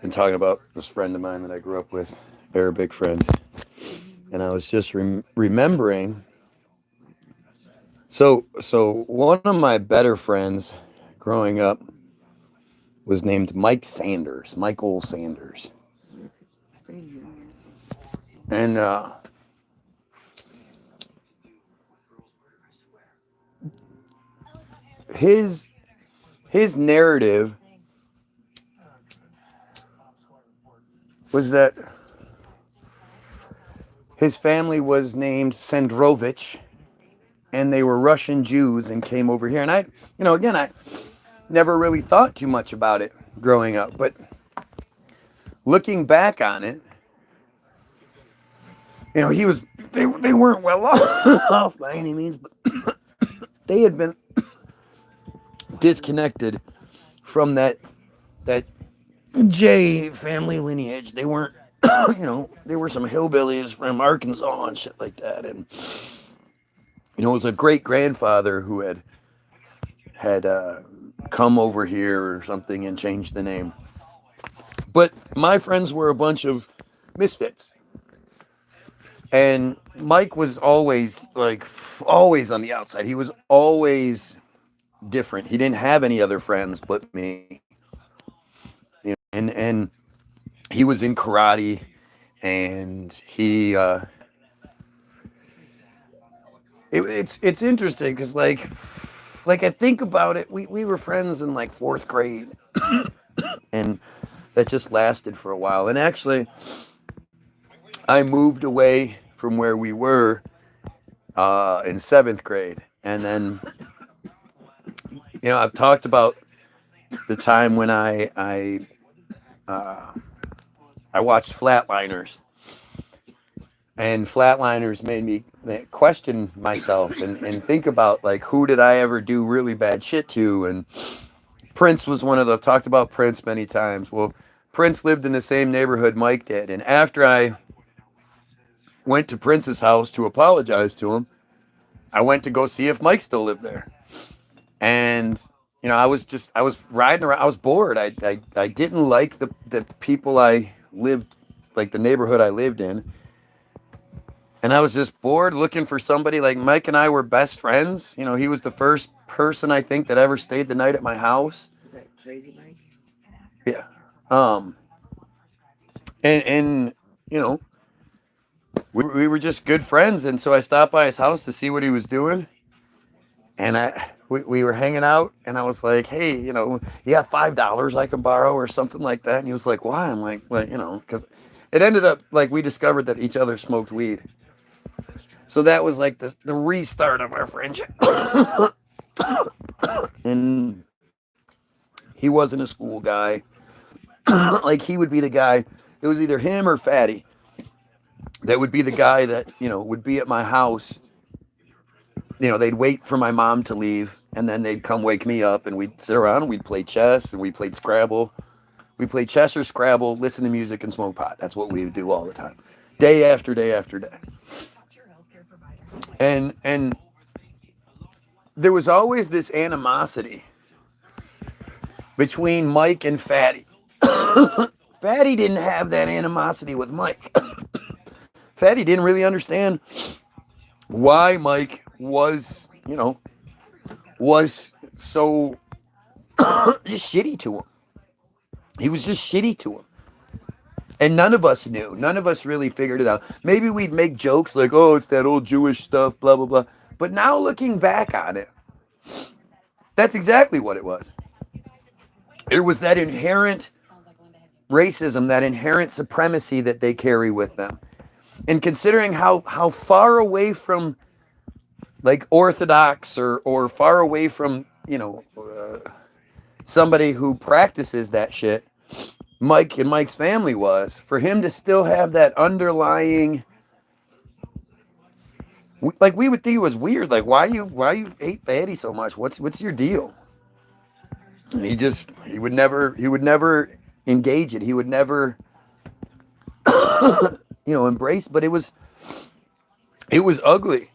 been talking about this friend of mine that I grew up with, Arabic friend, and I was just remembering. So one of my better friends growing up was named Mike Sanders, Michael Sanders, and his his narrative was that his family was named Sandrovich, and they were Russian Jews and came over here. And again, I never really thought too much about it growing up, but looking back on it, he was they weren't well off by any means, but they had been disconnected from that J family lineage. They weren't, they were some hillbillies from Arkansas and shit like that, and it was a great grandfather who had come over here or something and changed the name. But my friends were a bunch of misfits. And Mike was always on the outside. He was always different. He didn't have any other friends but me. And he was in karate, and it's interesting because like I think about it, we were friends in like fourth grade, and that just lasted for a while. And actually, I moved away from where we were in seventh grade, and then I've talked about the time when I watched Flatliners, and Flatliners made me question myself and think about like who did I ever do really bad shit to. And Prince was one of the I've talked about Prince many times. Well, Prince lived in the same neighborhood Mike did, and after I went to Prince's house to apologize to him, I went to go see if Mike still lived there. And I was riding around. I was bored. I didn't like the people I lived, like the neighborhood I lived in. And I was just bored looking for somebody. Like Mike and I were best friends. He was the first person I think that ever stayed the night at my house. Is that crazy, Mike? Yeah. Um and we were just good friends, and so I stopped by his house to see what he was doing. And we were hanging out, and I was like, hey, you got $5 I can borrow or something like that. And he was like, why? I'm like, well, because it ended up like we discovered that each other smoked weed. So that was like the restart of our friendship. And he wasn't a school guy. Like he would be the guy, it was either him or Fatty that would be the guy that, would be at my house. They'd wait for my mom to leave, and then they'd come wake me up, and we'd sit around and we'd play chess, and we played Scrabble. We played chess or Scrabble, listen to music, and smoke pot. That's what we would do all the time, day after day after day. And there was always this animosity between Mike and Fatty. Fatty didn't have that animosity with Mike. Fatty didn't really understand why Mike was so just shitty to him. He was just shitty to him. And none of us knew. None of us really figured it out. Maybe we'd make jokes like, oh, it's that old Jewish stuff, blah, blah, blah. But now looking back on it, that's exactly what it was. It was that inherent racism, that inherent supremacy that they carry with them. And considering how far away from like Orthodox or far away from, somebody who practices that shit, Mike and Mike's family was, for him to still have that underlying, like we would think it was weird, like why you hate Fatty so much? What's your deal? And he would never engage it. He would never embrace. But it was ugly.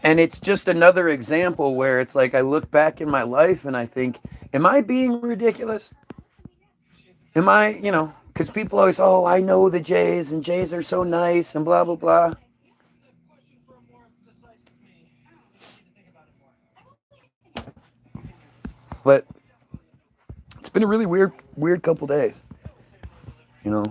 And it's just another example where it's like I look back in my life and I think, am I being ridiculous? Am I, because people always, oh, I know the Jays and Jays are so nice and blah, blah, blah. But it's been a really weird couple days. You know,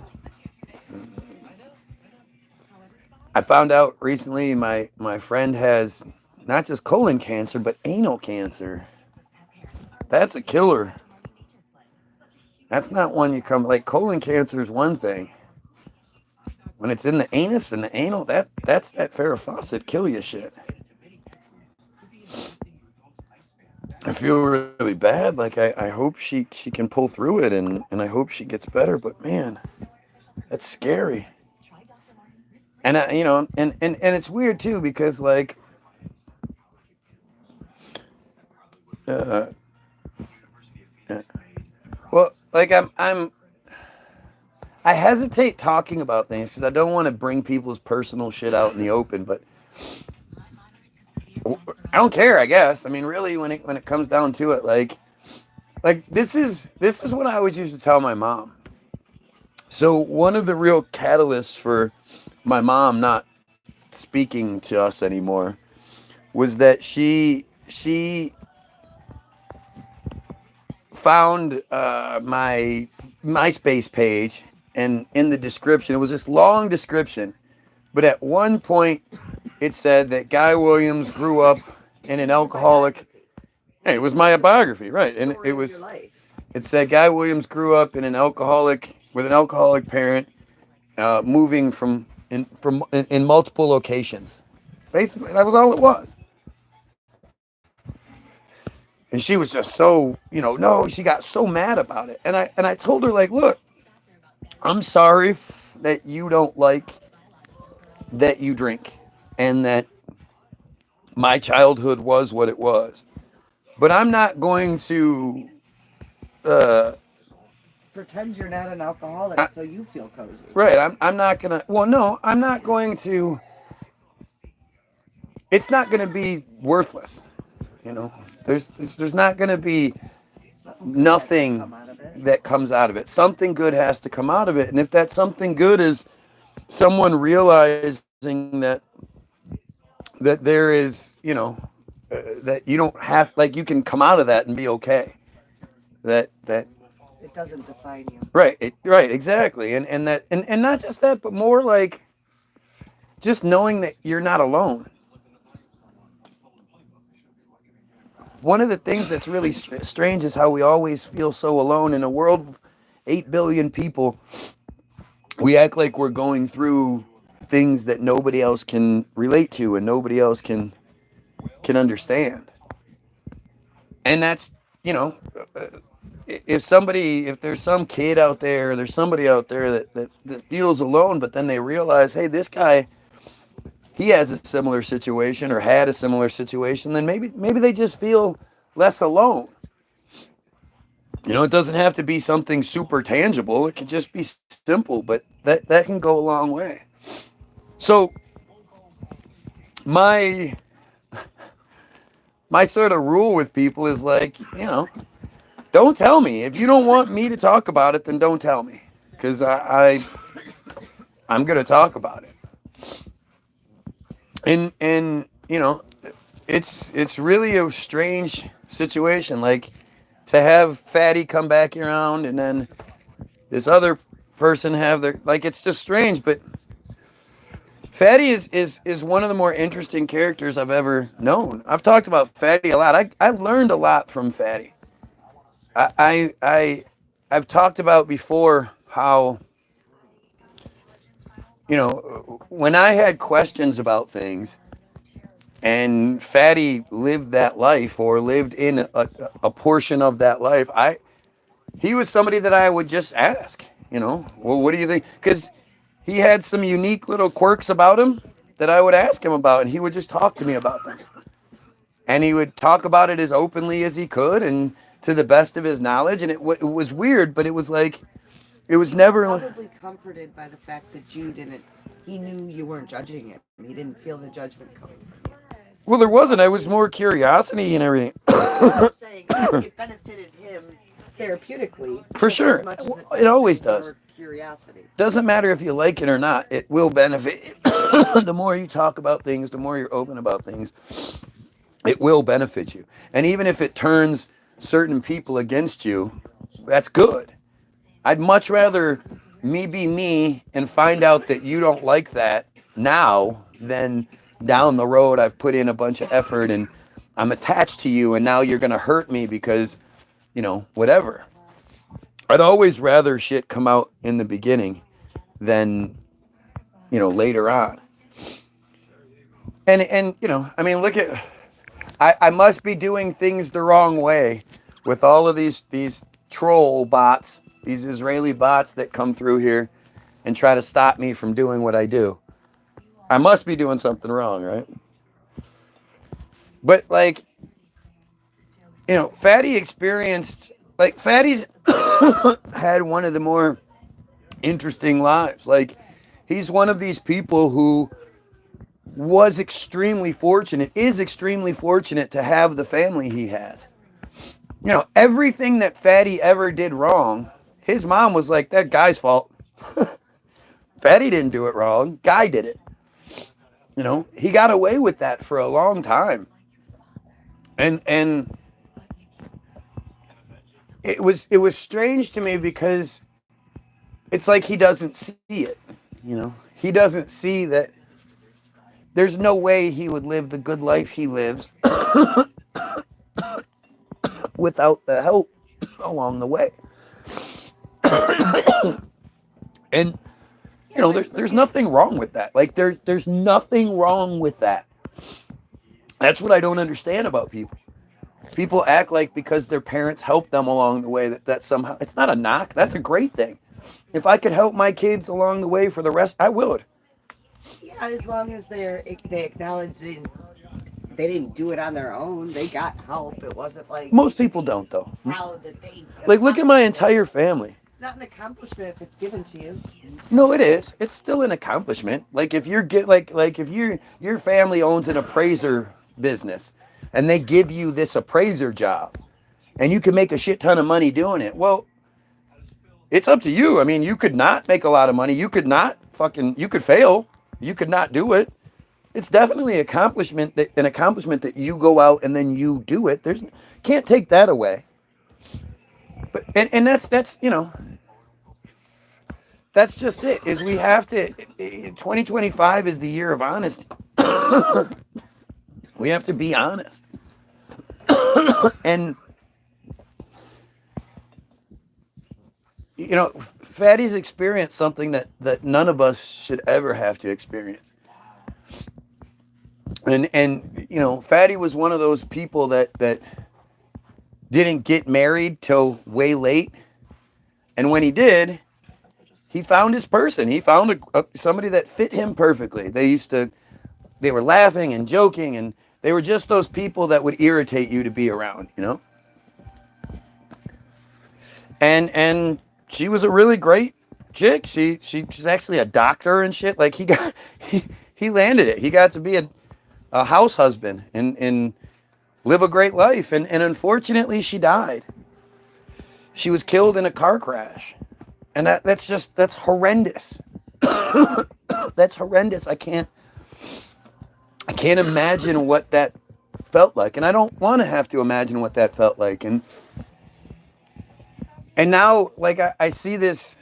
I found out recently my friend has not just colon cancer, but anal cancer. That's a killer. That's not one you come, like colon cancer is one thing. When it's in the anus and the anal, that's that Farrah Fawcett kill you shit. I feel really bad. Like I hope she can pull through it and I hope she gets better. But man, that's scary. And and it's weird too because like uh, uh, well, like I hesitate talking about things because I don't want to bring people's personal shit out in the open. But I don't care. I guess. I mean, really, when it comes down to it, like this is what I always used to tell my mom. So one of the real catalysts for my mom not speaking to us anymore was that she found my MySpace page, and in the description it was this long description, but at one point it said that Guy Williams grew up in an alcoholic. Hey, it was my biography, right? And it said Guy Williams grew up in an alcoholic with an alcoholic parent, moving in multiple locations. Basically, that was all it was. And she was just so, no, she got so mad about it. And I told her like, look, I'm sorry that you don't like that you drink and that my childhood was what it was. But I'm not going to uh Pretend you're not an alcoholic I, so you feel cozy. right, I'm not going to, well, no, I'm not going to, it's not going to be worthless. You know, there's not going to be Something good has to nothing come out of it. that comes out of it. Something good has to come out of it. And if that something good is someone realizing that there is, that you don't have, like, you can come out of that and be okay. That It doesn't define you. right, exactly. And not just that, but more like just knowing that you're not alone. One of the things that's really strange is how we always feel so alone in a world of 8 billion people. We act like we're going through things that nobody else can relate to and nobody else can understand. And that's, you know, if there's some kid out there, there's somebody out there that feels alone, but then they realize, hey, this guy, he has a similar situation or had a similar situation, then maybe they just feel less alone. It doesn't have to be something super tangible. It could just be simple, but that can go a long way. So my my sort of rule with people is like, don't tell me. If you don't want me to talk about it, then don't tell me, because I'm gonna talk about it. And it's really a strange situation. Like, to have Fatty come back around and then this other person have their, like, it's just strange. But Fatty is one of the more interesting characters I've ever known. I've talked about Fatty a lot. I learned a lot from Fatty. I've talked about before how, when I had questions about things and Fatty lived that life or lived in a portion of that life, he was somebody that I would just ask, well, what do you think? Because he had some unique little quirks about him that I would ask him about, and he would just talk to me about them. And he would talk about it as openly as he could and to the best of his knowledge. And it was weird, but it was like, it was never. Probably comforted by the fact that you didn't. He knew you weren't judging him. He didn't feel the judgment coming from you. Well, there wasn't. I was more curiosity and everything. But I'm saying it benefited him therapeutically, For just as sure. much as it It always benefits does. your curiosity. Doesn't matter if you like it or not. It will benefit. The more you talk about things, the more you're open about things, it will benefit you. And even if it turns certain people against you, that's good. I'd much rather me be me and find out that you don't like that now than down the road I've put in a bunch of effort and I'm attached to you and now you're going to hurt me because, whatever. I'd always rather shit come out in the beginning than, later on. And I mean, look at, I must be doing things the wrong way with all of these troll bots, these Israeli bots that come through here and try to stop me from doing what I do. I must be doing something wrong, right? But Fatty experienced, Fatty's had one of the more interesting lives. He's one of these people who was extremely fortunate, is extremely fortunate to have the family he has. Everything that Fatty ever did wrong, his mom was like, that guy's fault. Fatty didn't do it wrong. Guy did it. He got away with that for a long time. And it was strange to me because it's like he doesn't see it. He doesn't see that there's no way he would live the good life he lives without the help along the way. And there's nothing wrong with that. There's nothing wrong with that. That's what I don't understand about people. People act like because their parents helped them along the way that somehow it's not a knock. That's a great thing. If I could help my kids along the way for the rest, I would. Yeah, as long as they acknowledge they didn't do it on their own. They got help. It wasn't like Most people don't though. proud that they Look at my entire family. It's not an accomplishment if it's given to you. No, it is. It's still an accomplishment. If you're if your family owns an appraiser business and they give you this appraiser job and you can make a shit ton of money doing it. Well, it's up to you. I mean, you could not make a lot of money. You could fail. You could not do it. It's definitely an accomplishment that you go out and then you do it. Can't take that away. But and that's that's just it. Is we have to 2025 is the year of honesty. We have to be honest. And Fatty's experienced something that none of us should ever have to experience. And Fatty was one of those people that didn't get married till way late. And when he did, he found his person. He found somebody that fit him perfectly. They were laughing and joking, and they were just those people that would irritate you to be around, And she was a really great chick. She's actually a doctor and shit. He landed it. He got to be a house husband and live a great life. And unfortunately, she died. She was killed in a car crash. And that's horrendous. That's horrendous. I can't imagine what that felt like. And I don't want to have to imagine what that felt like. And now, I see this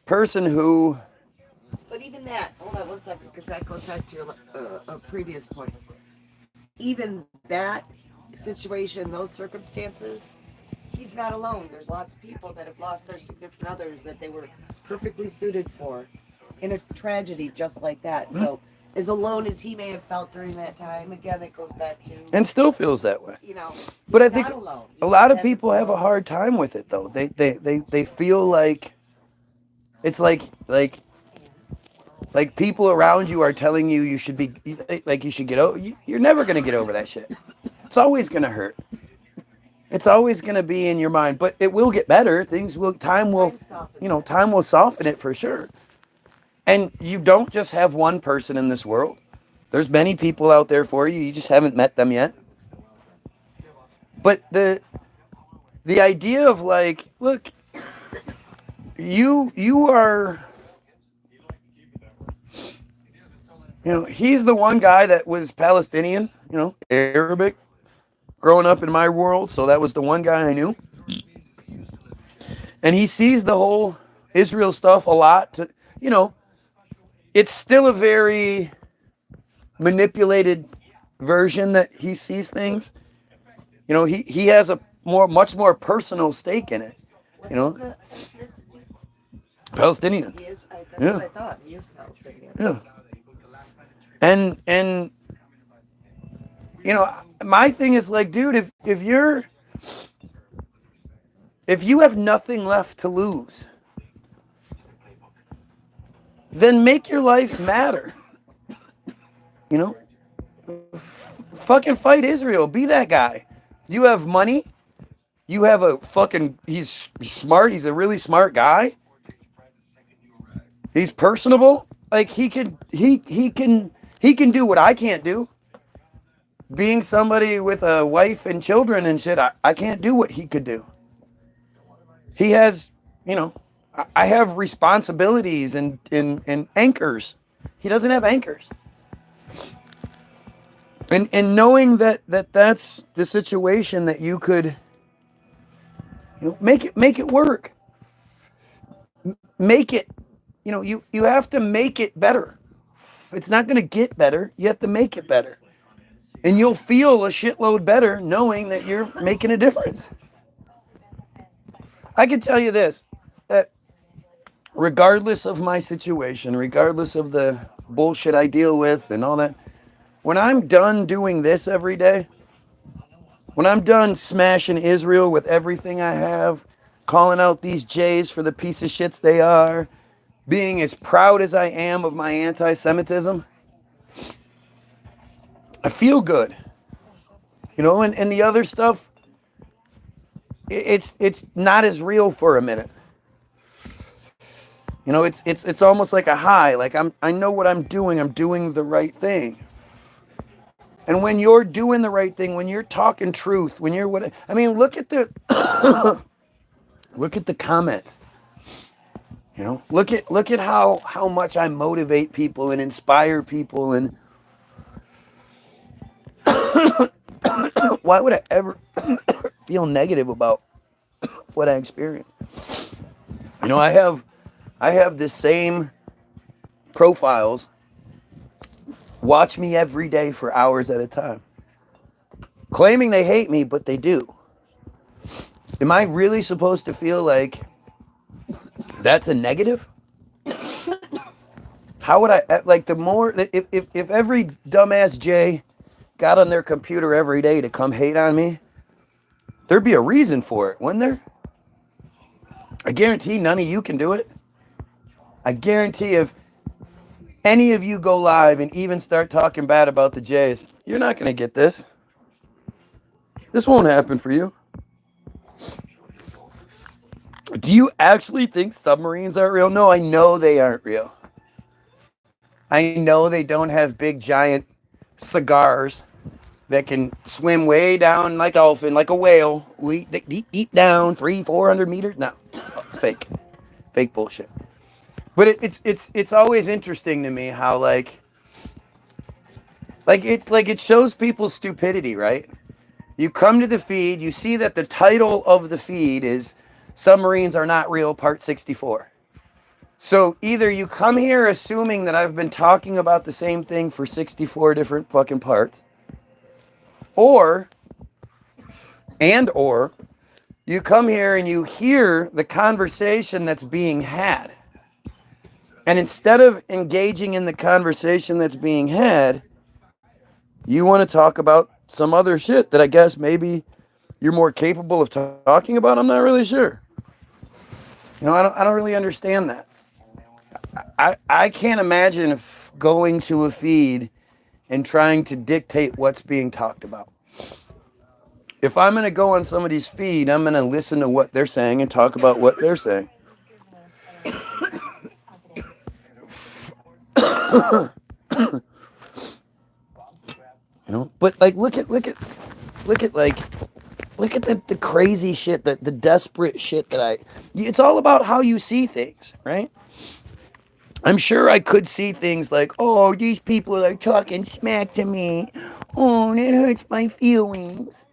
person who... But even that, hold on one second, because that goes back to your previous point. Even that situation, those circumstances, he's not alone. There's lots of people that have lost their significant others that they were perfectly suited for in a tragedy just like that. So as alone as he may have felt during that time, again, it goes back to... And still feels that way. But I think a lot of people have a hard time with it, though. They feel like... It's like people around you are telling you you should be... you should get over... You're never going to get over that shit. It's always going to hurt. It's always going to be in your mind. But it will get better. Time will soften it for sure. And you don't just have one person in this world. There's many people out there for you. You just haven't met them yet. But the idea of like, look, you are, he's the one guy that was Palestinian, Arabic, growing up in my world. So that was the one guy I knew, and he sees the whole Israel stuff a lot. You know, it's still a very manipulated version that he sees things. He has a much more personal stake in it. What's You know, his Palestinian. He is. That's Yeah, what I thought. He is Palestinian. yeah. And my thing is like, dude, if you have nothing left to lose, then make your life matter. You know, fucking fight Israel. Be that guy. You have money. You have a fucking. He's smart. He's a really smart guy. He's personable. Like he can do what I can't do. Being somebody with a wife and children and shit, I can't do what he could do. He has, I have responsibilities and anchors. He doesn't have anchors. And knowing that's the situation that you could, make it work. Make it, you have to make it better. It's not going to get better. You have to make it better. And you'll feel a shitload better knowing that you're making a difference. I can tell you this, that regardless of my situation, regardless of the bullshit I deal with and all that, when I'm done doing this every day, when I'm done smashing Israel with everything I have, calling out these Jays for the piece of shits they are, being as proud as I am of my anti-Semitism, I feel good. And the other stuff, it's not as real for a minute. It's almost like a high. Like I know what I'm doing the right thing. And when you're doing the right thing, when you're talking truth, when you're look at the look at the comments. Look at how much I motivate people and inspire people, and why would I ever feel negative about what I experience? I have the same profiles watch me every day for hours at a time, claiming they hate me, but they do. Am I really supposed to feel like that's a negative? How would I, like, the more, if every dumbass Jay got on their computer every day to come hate on me, there'd be a reason for it, wouldn't there? I guarantee none of you can do it. I guarantee if any of you go live and even start talking bad about the Jays, you're not going to get this. This won't happen for you. Do you actually think submarines are real? No, I know they aren't real. I know they don't have big giant cigars that can swim way down like dolphin, like a whale, deep down, 300-400 meters. No, it's fake bullshit. But it's always interesting to me how like it shows people's stupidity, right? You come to the feed, you see that the title of the feed is "Submarines Are Not Real," Part 64. So either you come here assuming that I've been talking about the same thing for 64 different fucking parts, or you come here and you hear the conversation that's being had. And instead of engaging in the conversation that's being had, you want to talk about some other shit that I guess maybe you're more capable of talking about. I'm not really sure. I don't really understand that. I can't imagine going to a feed and trying to dictate what's being talked about. If I'm going to go on somebody's feed, I'm going to listen to what they're saying and talk about what they're saying. But like look at Look at the crazy shit, the desperate shit that it's all about how you see things, right? I'm sure I could see things like, oh, these people are talking smack to me. Oh, it hurts my feelings.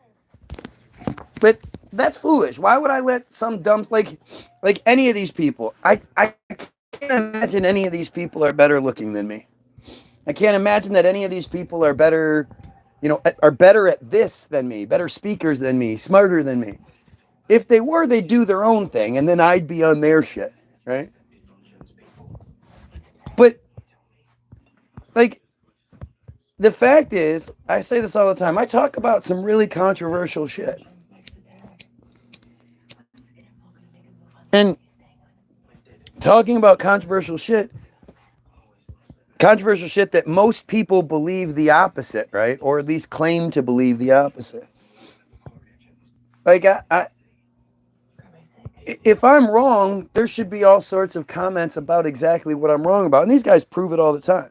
But that's foolish. Why would I let some dumps like any of these people? I can't imagine any of these people are better looking than me. I can't imagine that any of these people are better, are better at this than me, better speakers than me, smarter than me. If they were, they'd do their own thing, and then I'd be on their shit, right? But like the fact is, I say this all the time. I talk about some really controversial shit. And talking about controversial shit that most people believe the opposite, right? Or at least claim to believe the opposite. Like, if I'm wrong, there should be all sorts of comments about exactly what I'm wrong about. And these guys prove it all the time.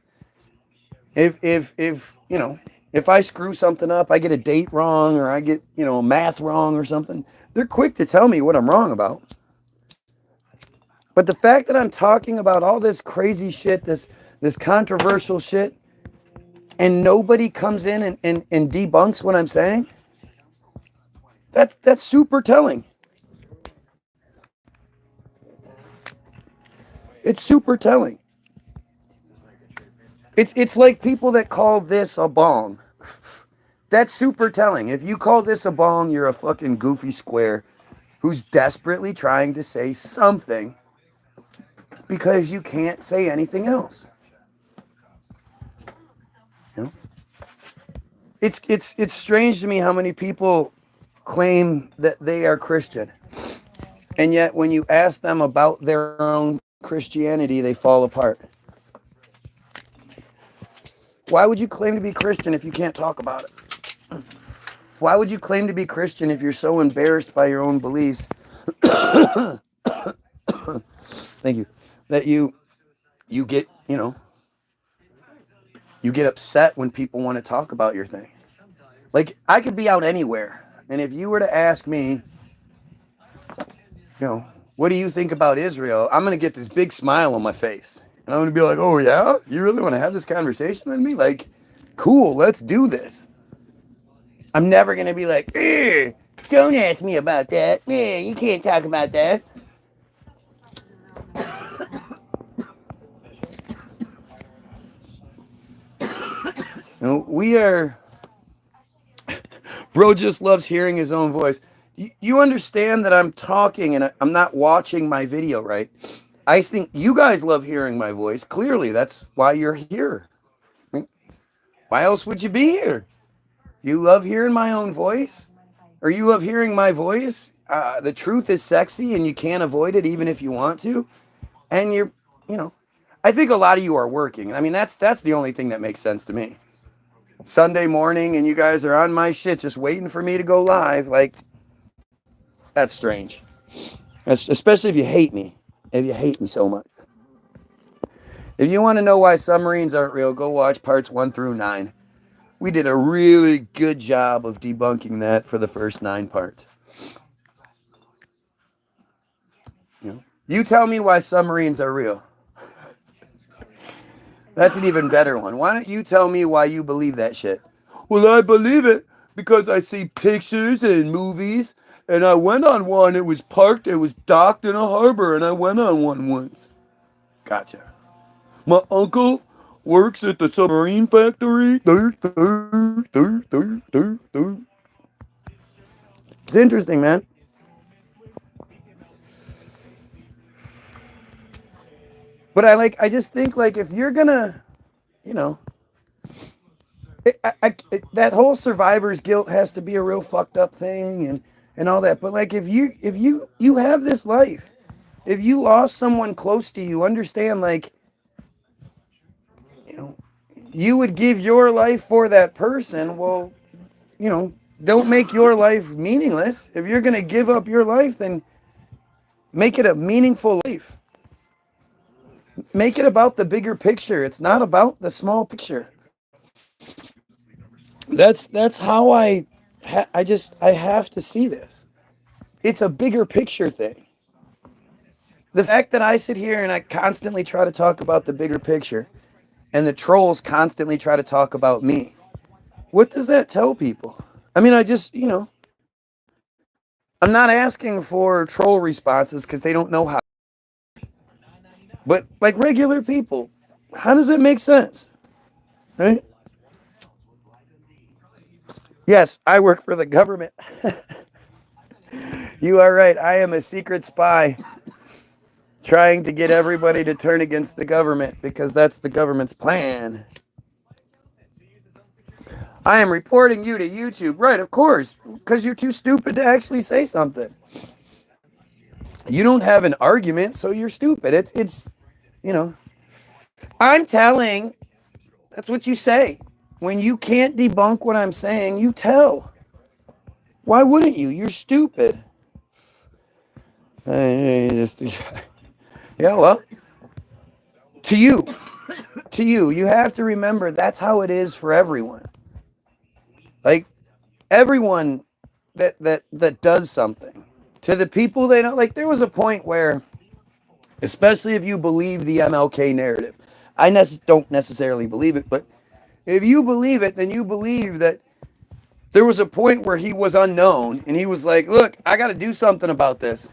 If I screw something up, I get a date wrong or I get, math wrong or something, they're quick to tell me what I'm wrong about. But the fact that I'm talking about all this crazy shit, this controversial shit, and nobody comes in and debunks what I'm saying, that's super telling. It's super telling. It's like people that call this a bong. That's super telling. If you call this a bong, you're a fucking goofy square who's desperately trying to say something because you can't say anything else. You know? It's strange to me how many people claim that they are Christian. And yet when you ask them about their own Christianity, they fall apart. Why would you claim to be Christian if you can't talk about it? Why would you claim to be Christian if you're so embarrassed by your own beliefs? Thank you. That you get, you get upset when people want to talk about your thing. Like, I could be out anywhere, and if you were to ask me, what do you think about Israel? I'm going to get this big smile on my face. And I'm going to be like, oh, yeah? You really want to have this conversation with me? Like, cool, let's do this. I'm never going to be like, don't ask me about that. You can't talk about that. We are... Bro just loves hearing his own voice. You understand that I'm talking and I'm not watching my video, right? I think you guys love hearing my voice. Clearly, that's why you're here. Why else would you be here? You love hearing my own voice? Or you love hearing my voice? The truth is sexy and you can't avoid it even if you want to. And I think a lot of you are working. I mean, that's the only thing that makes sense to me. Sunday morning and you guys are on my shit just waiting for me to go live. Like, that's strange. Especially if you hate me. If you hate me so much. If you want to know why submarines aren't real, go watch parts 1 through 9. We did a really good job of debunking that for the first 9 parts. You tell me why submarines are real. That's an even better one. Why don't you tell me why you believe that shit? Well, I believe it because I see pictures and movies, and I went on one. It was parked, it was docked in a harbor, and I went on one once. Gotcha. My uncle works at the submarine factory. It's interesting, man. But I just think, like, if you're gonna, that whole survivor's guilt has to be a real fucked up thing and all that. But like, if you have this life, if you lost someone close to you, understand, like, you would give your life for that person. Well, don't make your life meaningless. If you're gonna give up your life, then make it a meaningful life. Make it about the bigger picture. It's not about the small picture. That's how I I have to see this. It's a bigger picture thing. The fact that I sit here and I constantly try to talk about the bigger picture and the trolls constantly try to talk about me. What does that tell people? I mean, I'm not asking for troll responses because they don't know how. But like regular people, how does it make sense? Right? Yes, I work for the government. You are right. I am a secret spy trying to get everybody to turn against the government because that's the government's plan. I am reporting you to YouTube. Right, of course, because you're too stupid to actually say something. You don't have an argument, so you're stupid. It's you know, I'm telling. That's what you say. When you can't debunk what I'm saying, you tell. Why wouldn't you? You're stupid. Yeah, well, to you, you have to remember that's how it is for everyone. Like everyone that does something. To the people they don't like, there was a point where, especially if you believe the MLK narrative, I don't necessarily believe it, but if you believe it, then you believe that there was a point where he was unknown and he was like, look, I got to do something about this.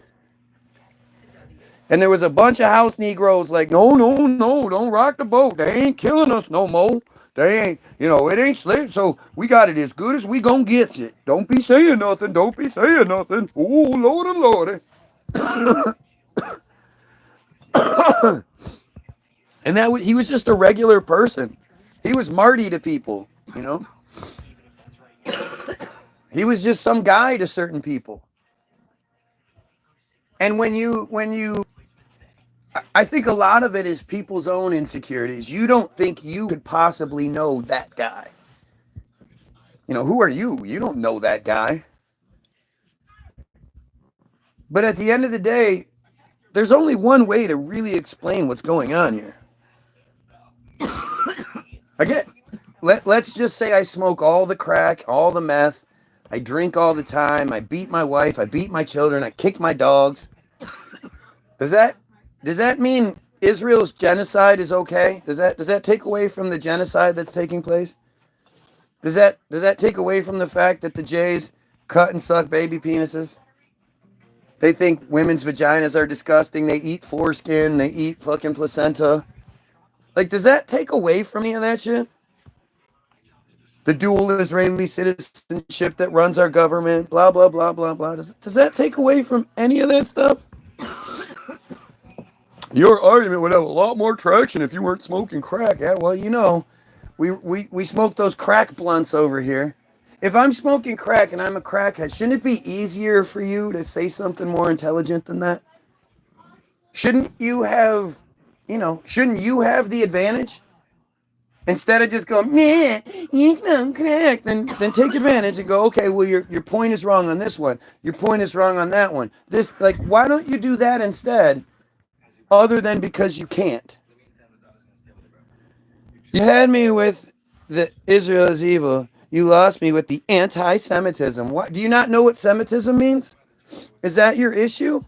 And there was a bunch of house Negroes like, no, don't rock the boat. They ain't killing us no more. They ain't, it ain't slave. So we got it as good as we gonna get it. Don't be saying nothing. Don't be saying nothing. Oh, Lord and Lordy. And he was just a regular person. He was Marty to people, He was just some guy to certain people. And I think a lot of it is people's own insecurities. You don't think you could possibly know that guy. Who are you? You don't know that guy. But at the end of the day, there's only one way to really explain what's going on here. Let's just say I smoke all the crack, all the meth, I drink all the time, I beat my wife, I beat my children, I kick my dogs. Does that mean Israel's genocide is okay? Does that take away from the genocide that's taking place? Does that take away from the fact that the Jays cut and suck baby penises? They think women's vaginas are disgusting. They eat foreskin. They eat fucking placenta. Like, does that take away from any of that shit? The dual Israeli citizenship that runs our government, blah, blah, blah, blah, blah. Does that take away from any of that stuff? Your argument would have a lot more traction if you weren't smoking crack. Yeah, well, we smoke those crack blunts over here. If I'm smoking crack and I'm a crackhead, shouldn't it be easier for you to say something more intelligent than that? Shouldn't you have the advantage? Instead of just going, yeah, you smoke crack, then take advantage and go, okay, well, your point is wrong on this one. Your point is wrong on that one. Why don't you do that instead, other than because you can't? You had me with the Israel is evil. You lost me with the anti-Semitism. What? Do you not know what Semitism means? Is that your issue?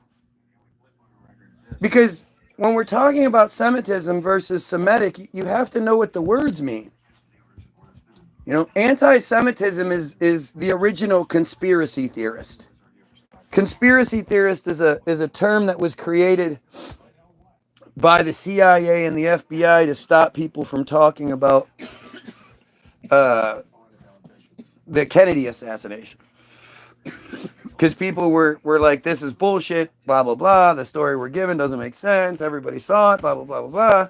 Because when we're talking about Semitism versus Semitic, you have to know what the words mean. Anti-Semitism is the original conspiracy theorist. Conspiracy theorist is a term that was created by the CIA and the FBI to stop people from talking about the Kennedy assassination. Because people were like, this is bullshit, blah, blah, blah. The story we're given doesn't make sense. Everybody saw it, blah, blah, blah, blah, blah.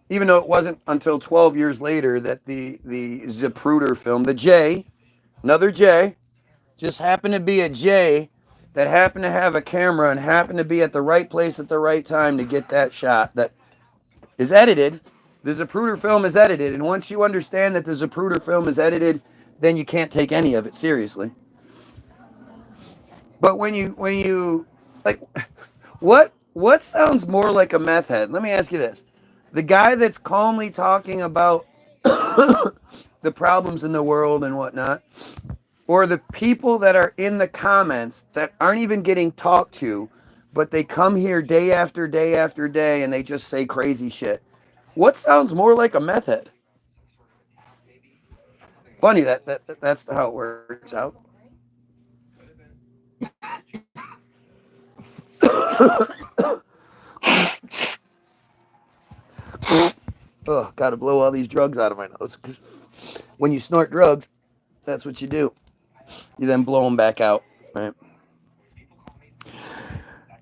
Even though it wasn't until 12 years later that the Zapruder film, the J, another J, just happened to be a J that happened to have a camera and happened to be at the right place at the right time to get that shot that is edited. The Zapruder film is edited. And once you understand that the Zapruder film is edited, then you can't take any of it seriously. But when you like, what sounds more like a meth head? Let me ask you this: the guy that's calmly talking about the problems in the world and whatnot, or the people that are in the comments that aren't even getting talked to, but they come here day after day after day and they just say crazy shit. What sounds more like a meth head? Funny that's how it works out. Ugh, gotta blow all these drugs out of my nose. 'Cause when you snort drugs, that's what you do. You then blow them back out, right?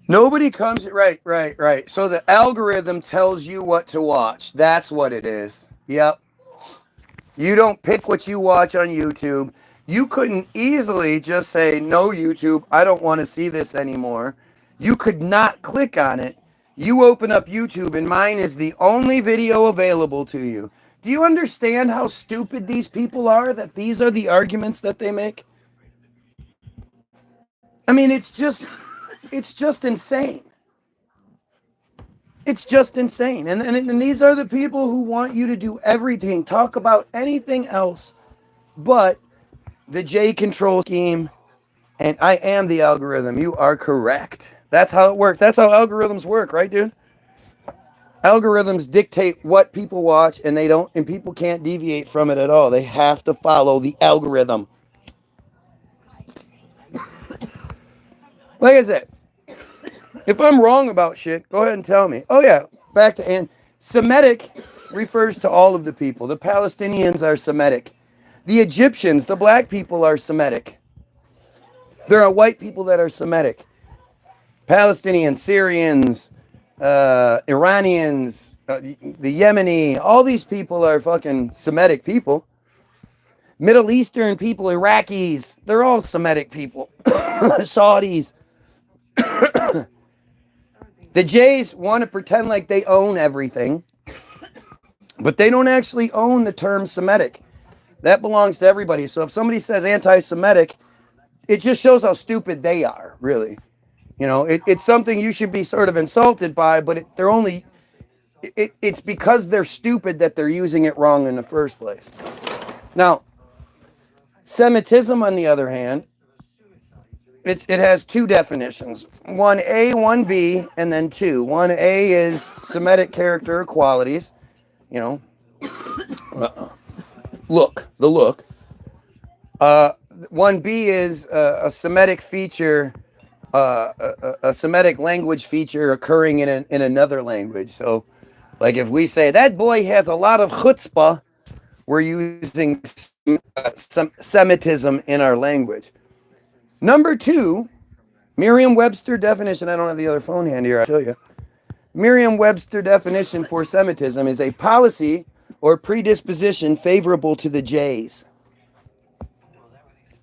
Nobody comes. Right. So the algorithm tells you what to watch. That's what it is. Yep. You don't pick what you watch on YouTube. You couldn't easily just say, no, YouTube, I don't want to see this anymore. You could not click on it. You open up YouTube, and mine is the only video available to you. Do you understand how stupid these people are, that these are the arguments that they make? I mean, it's just insane. It's just insane. And these are the people who want you to do everything, talk about anything else but the J control scheme. And I am the algorithm. You are correct. That's how it works. That's how algorithms work, right, dude? Algorithms dictate what people watch, and people can't deviate from it at all. They have to follow the algorithm. Like I said, if I'm wrong about shit, go ahead and tell me. Oh yeah, back to and Semitic refers to all of the people. The Palestinians are Semitic. The Egyptians, the black people, are Semitic. There are white people that are Semitic. Palestinians, Syrians, Iranians, the Yemeni, all these people are fucking Semitic people. Middle Eastern people, Iraqis, they're all Semitic people. Saudis. The Jays want to pretend like they own everything, but they don't actually own the term Semitic. That belongs to everybody. So if somebody says anti-Semitic, it just shows how stupid they are, really. You know, it's something you should be sort of insulted by, but it's because they're stupid that they're using it wrong in the first place. Now, Semitism, on the other hand, it has two definitions. 1A, 1B, and then 2. 1A is Semitic character or qualities. You know, the look. 1B is a Semitic feature, a Semitic language feature occurring in another language. So, like if we say, that boy has a lot of chutzpah, we're using some Semitism in our language. Number 2, Merriam-Webster definition. I don't have the other phone hand here, I'll show you. Merriam-Webster definition for Semitism is a policy or predisposition favorable to the Jays.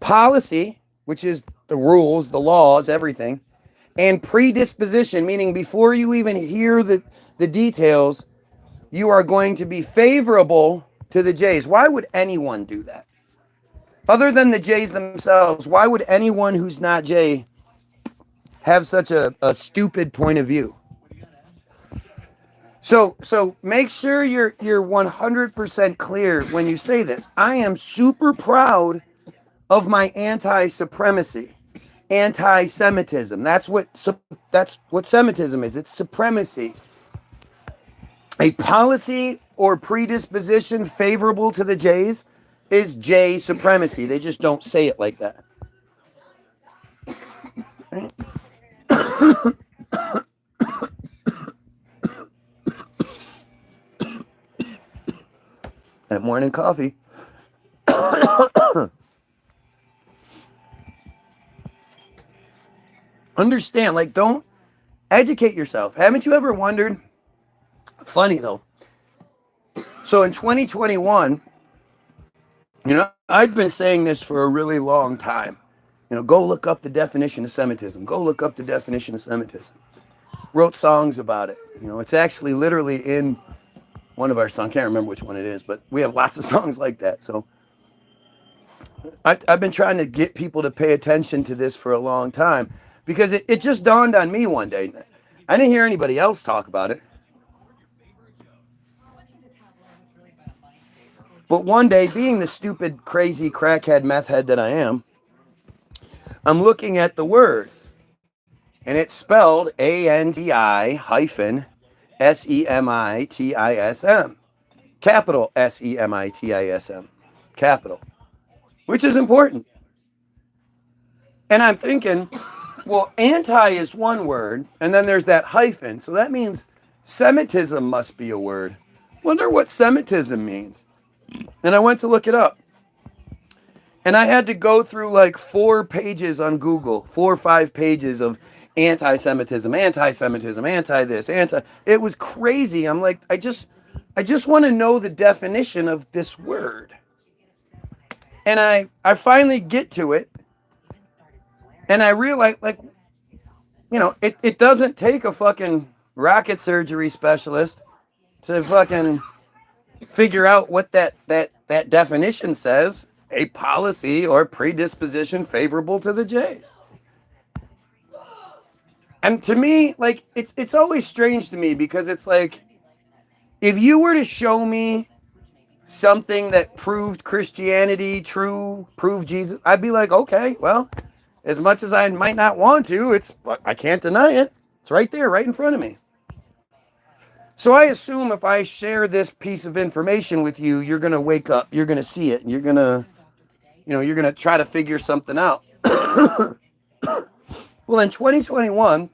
Policy, which is the rules, the laws, everything, and predisposition, meaning before you even hear the details, you are going to be favorable to the Jays. Why would anyone do that? Other than the Jays themselves, why would anyone who's not Jay have such a stupid point of view? So make sure you're 100% clear when you say this. I am super proud of my anti-supremacy, anti-Semitism. That's what Semitism is. It's supremacy. A policy or predisposition favorable to the Jays is Jay supremacy. They just don't say it like that. Right? That morning coffee. Understand, like, don't educate yourself. Haven't you ever wondered? Funny though. So in 2021, you know, I'd been saying this for a really long time. You know, go look up the definition of Semitism. Go look up the definition of Semitism. Wrote songs about it. You know, it's actually literally in one of our songs. Can't remember which one it is, but we have lots of songs like that. So I've been trying to get people to pay attention to this for a long time because it just dawned on me one day. I didn't hear anybody else talk about it. But one day, being the stupid, crazy, crackhead, meth head that I am, I'm looking at the word, and it's spelled ANTI hyphen SEMITISM. Capital SEMITISM. Capital. Which is important. And I'm thinking, well, anti is one word, and then there's that hyphen. So that means Semitism must be a word. Wonder what Semitism means. And I went to look it up. And I had to go through like 4 pages on Google, 4 or 5 pages of anti-Semitism, anti this, anti. It was crazy. I'm like, I just want to know the definition of this word. And I finally get to it. And I realize, like, you know, it doesn't take a fucking rocket surgery specialist to fucking figure out what that definition says. A policy or predisposition favorable to the Jays. And to me, like, it's always strange to me because it's like, if you were to show me something that proved Christianity true, proved Jesus, I'd be like, okay, well, as much as I might not want to, I can't deny it. It's right there, right in front of me. So I assume if I share this piece of information with you, you're going to wake up, you're going to see it, and you're going to, you know, you're going to try to figure something out. Well, in 2021,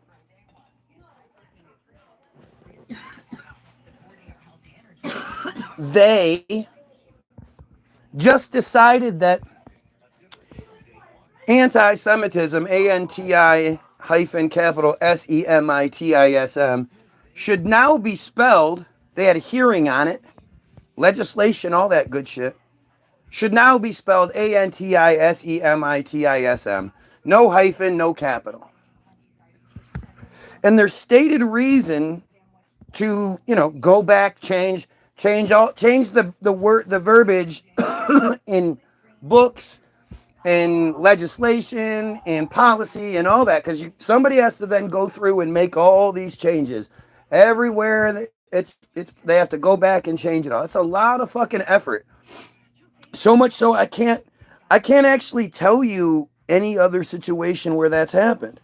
they just decided that anti-Semitism, ANTI hyphen capital SEMITISM, should now be spelled, they had a hearing on it, legislation, all that good shit, should now be spelled ANTISEMITISM. No hyphen, no capital. And their stated reason to, you know, go back, change the word, the verbiage in books and legislation and policy and all that, because somebody has to then go through and make all these changes everywhere. They have to go back and change it all. It's a lot of fucking effort. So much so I can't actually tell you any other situation where that's happened.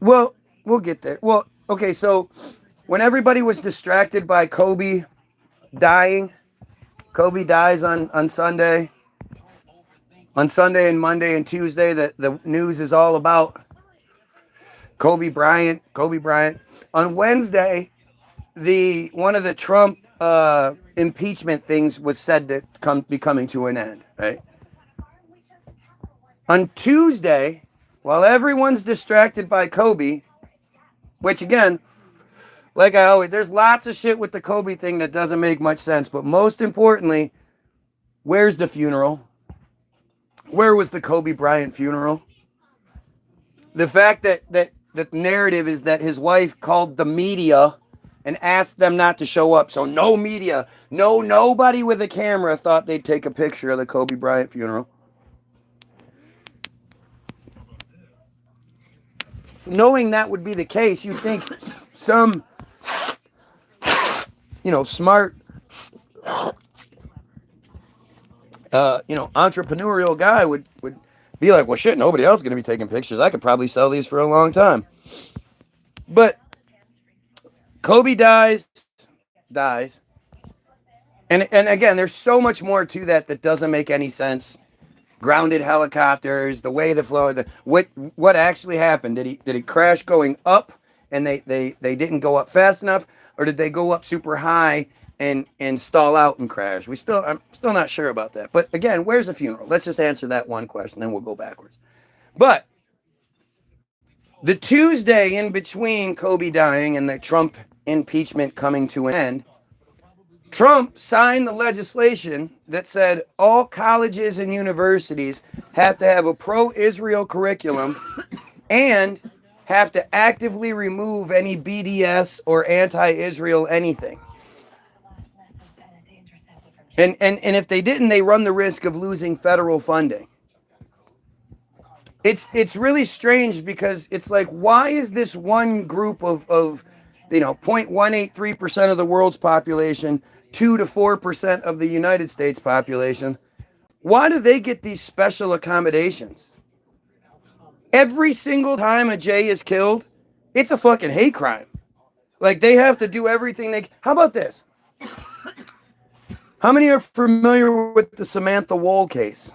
Well, we'll get there. Well, okay, so when everybody was distracted by Kobe dying, Kobe dies on Sunday. On Sunday and Monday and Tuesday, the news is all about Kobe Bryant. On Wednesday, one of the Trump impeachment things was said to be coming to an end, right? On Tuesday, while everyone's distracted by Kobe, which again, like I always, there's lots of shit with the Kobe thing that doesn't make much sense, but most importantly, where's the funeral? Where was the Kobe Bryant funeral? The fact that the narrative is that his wife called the media and asked them not to show up. So no media, nobody with a camera thought they'd take a picture of the Kobe Bryant funeral. Knowing that would be the case, you'd think some, you know, smart, entrepreneurial guy would be like, well, shit, nobody else is going to be taking pictures. I could probably sell these for a long time. But Kobe dies. And again, there's so much more to that doesn't make any sense. Grounded helicopters, the way the flow, what actually happened? Did he crash going up and they didn't go up fast enough, or did they go up super high and stall out and crash? I'm still not sure about that. But again, where's the funeral? Let's just answer that one question, then we'll go backwards. But the Tuesday in between Kobe dying and the Trump impeachment coming to an end, Trump signed the legislation that said all colleges and universities have to have a pro-Israel curriculum and have to actively remove any BDS or anti-Israel anything. And if they didn't, they run the risk of losing federal funding. It's really strange because it's like, why is this one group of 0.183% of the world's population, 2 to 4% of the United States population, Why do they get these special accommodations? Every single time a Jay is killed, it's a fucking hate crime. Like, they have to do everything they. How about this? How many are familiar with the Samantha Wool case?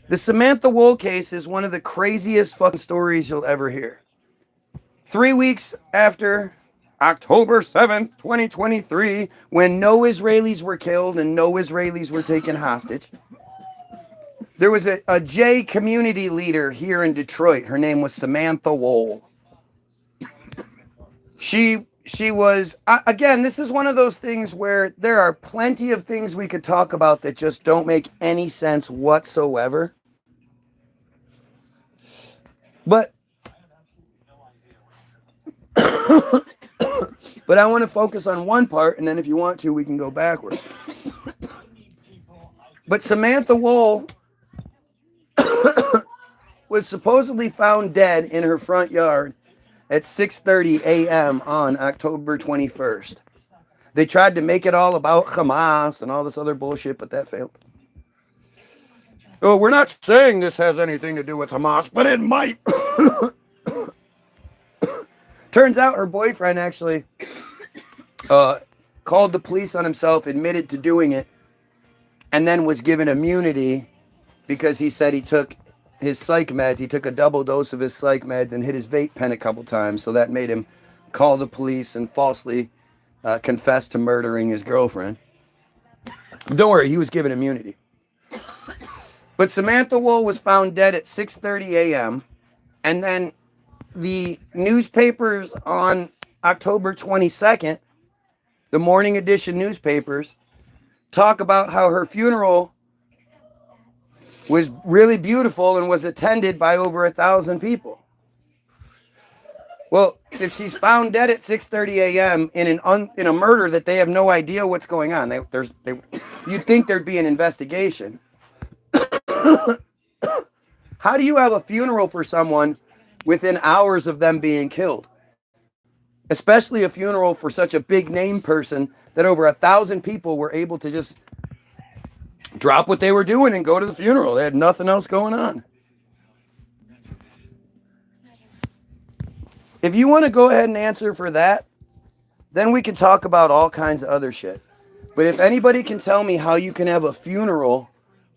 The Samantha Wool case is one of the craziest fucking stories you'll ever hear. 3 weeks after October 7th, 2023, when no Israelis were killed and no Israelis were taken hostage, there was a J community leader here in Detroit. Her name was Samantha Wool. She was, again, this is one of those things where there are plenty of things we could talk about that just don't make any sense whatsoever. But but I want to focus on one part, and then if you want to, we can go backwards. But Samantha Wool was supposedly found dead in her front yard at 6:30 a.m. on October 21st. They tried to make it all about Hamas and all this other bullshit, but that failed. Oh, we're not saying this has anything to do with Hamas, but it might. Turns out her boyfriend actually called the police on himself, admitted to doing it, and then was given immunity because he said he took his psych meds. He took a double dose of his psych meds and hit his vape pen a couple times. So that made him call the police and falsely confess to murdering his girlfriend. Don't worry, he was given immunity. But Samantha Wool was found dead at 6:30 a.m. And then the newspapers on October 22nd, the morning edition newspapers, talk about how her funeral was really beautiful and was attended by over 1,000 people. Well, if she's found dead at 6:30 a.m. in a murder that they have no idea what's going on, you'd think there'd be an investigation. How do you have a funeral for someone within hours of them being killed? Especially a funeral for such a big name person that over 1,000 people were able to just drop what they were doing and go to the funeral. They had nothing else going on. If you want to go ahead and answer for that, then we can talk about all kinds of other shit. But if anybody can tell me how you can have a funeral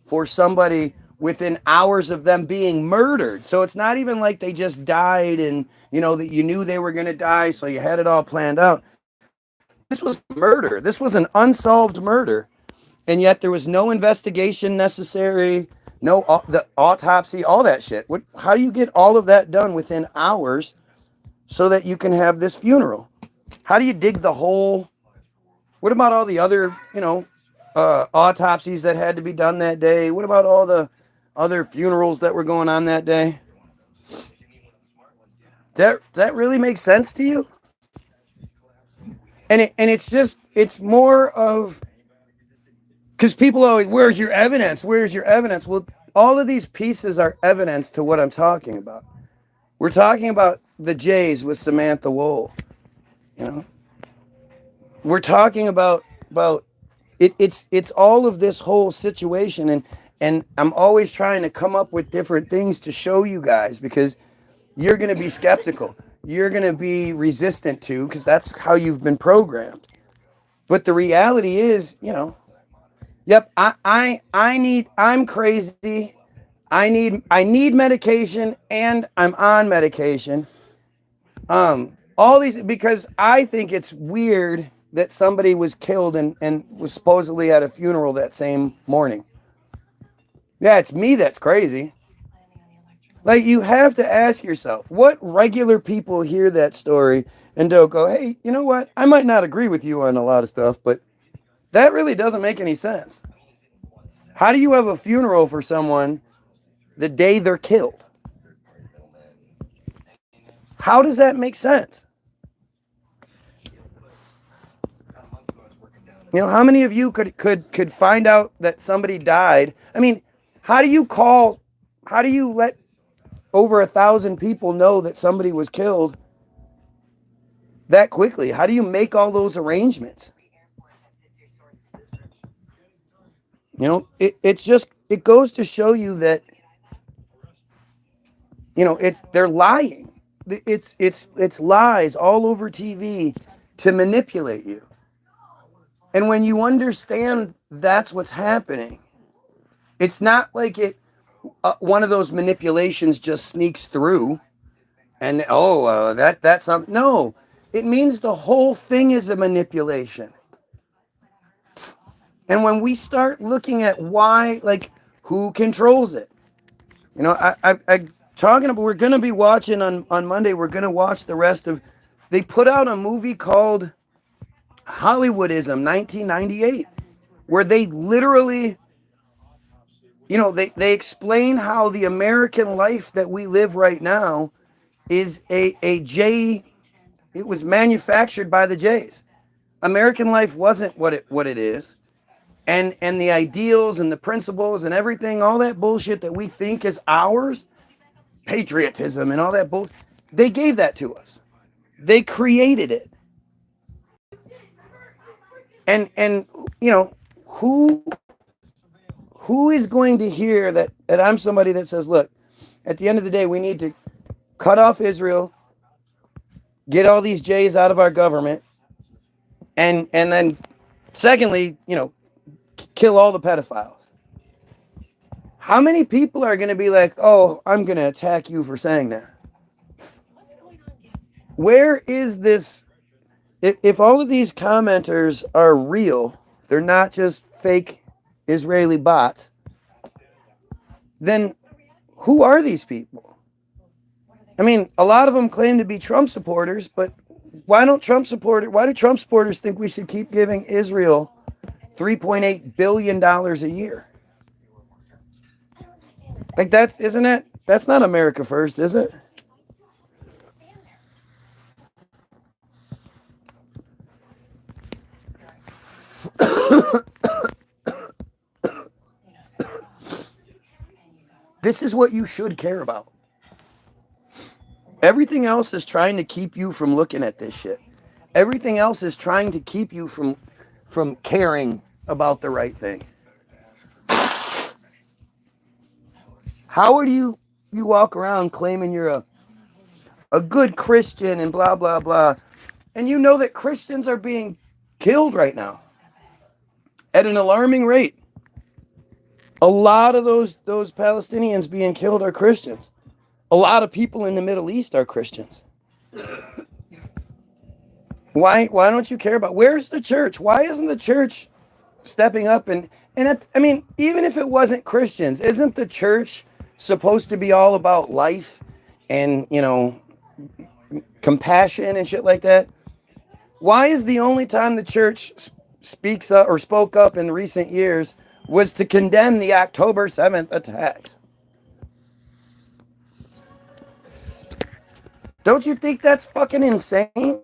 for somebody within hours of them being murdered, so it's not even like they just died and that you knew they were going to die, so you had it all planned out. This was murder. This was an unsolved murder. And yet there was no investigation necessary, the autopsy, all that shit. How do you get all of that done within hours so that you can have this funeral? How do you dig the hole? What about all the other, autopsies that had to be done that day? What about all the other funerals that were going on that day? Does that really make sense to you? And it's more of, because people always, where's your evidence? Where's your evidence? Well, all of these pieces are evidence to what I'm talking about. We're talking about the Jays with Samantha Wool. We're talking about it's all of this whole situation, and I'm always trying to come up with different things to show you guys, because you're going to be skeptical. You're going to be resistant to, because that's how you've been programmed. But the reality is, yep, I'm crazy. I need medication, and I'm on medication. All these, because I think it's weird that somebody was killed and was supposedly at a funeral that same morning. Yeah, it's me that's crazy. Like, you have to ask yourself, what regular people hear that story and don't go, hey, you know what? I might not agree with you on a lot of stuff, but that really doesn't make any sense. How do you have a funeral for someone the day they're killed? How does that make sense? How many of you could find out that somebody died? I mean, how do you let over 1,000 people know that somebody was killed that quickly? How do you make all those arrangements? It goes to show you that, they're lying. It's lies all over TV to manipulate you. And when you understand that's what's happening, it's not like one of those manipulations just sneaks through and that's something. No, it means the whole thing is a manipulation. And when we start looking at why, like, who controls it, I talking about, we're going to be watching on Monday. We're going to watch the rest of. They put out a movie called Hollywoodism 1998, where they literally, they explain how the American life that we live right now is a J. It was manufactured by the Jays. American life wasn't what it is. And the ideals and the principles and everything, all that bullshit that we think is ours, patriotism and all that bull, they gave that to us. They created it. And who is going to hear that I'm somebody that says, look, at the end of the day, we need to cut off Israel, get all these Jays out of our government, and then secondly, kill all the pedophiles. How many people are going to be like, oh, I'm going to attack you for saying that? Where is this? If all of these commenters are real, they're not just fake Israeli bots, then who are these people? I mean, a lot of them claim to be Trump supporters, but why do Trump supporters think we should keep giving Israel $3.8 billion a year? Like, that's not America first, is it? This is what you should care about. Everything else is trying to keep you from looking at this shit. Everything else is trying to keep you from caring about the right thing. How would you walk around claiming you're a good Christian and blah, blah, blah, and you know that Christians are being killed right now at an alarming rate? A lot of those Palestinians being killed are Christians. A lot of people in the Middle East are Christians. Why don't you care about, where's the church? Why isn't the church stepping up I mean, even if it wasn't Christians, isn't the church supposed to be all about life and, compassion and shit like that? Why is the only time the church speaks up or spoke up in recent years was to condemn the October 7th attacks? Don't you think that's fucking insane?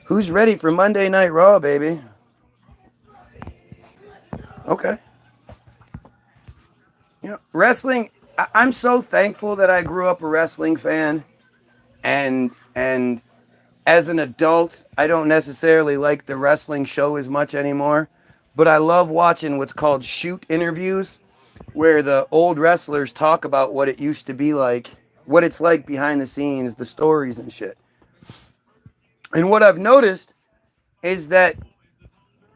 Who's ready for Monday Night Raw, baby? Okay. Wrestling, I'm so thankful that I grew up a wrestling fan. And as an adult, I don't necessarily like the wrestling show as much anymore. But I love watching what's called shoot interviews, where the old wrestlers talk about what it used to be like, what it's like behind the scenes, the stories and shit. And what I've noticed is that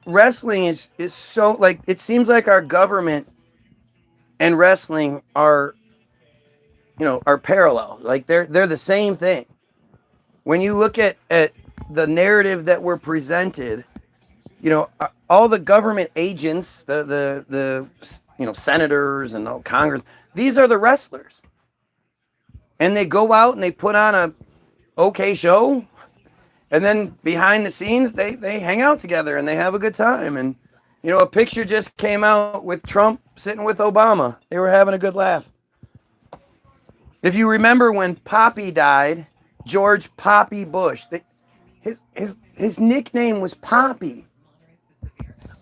wrestling is so, like, it seems like our government and wrestling are parallel. Like, they're the same thing. When you look at the narrative that we're presented, all the government agents, the senators and all Congress, these are the wrestlers. And they go out and they put on a okay show. And then behind the scenes, they hang out together and they have a good time. And, a picture just came out with Trump sitting with Obama. They were having a good laugh. If you remember when Poppy died, George Poppy Bush, his nickname was Poppy.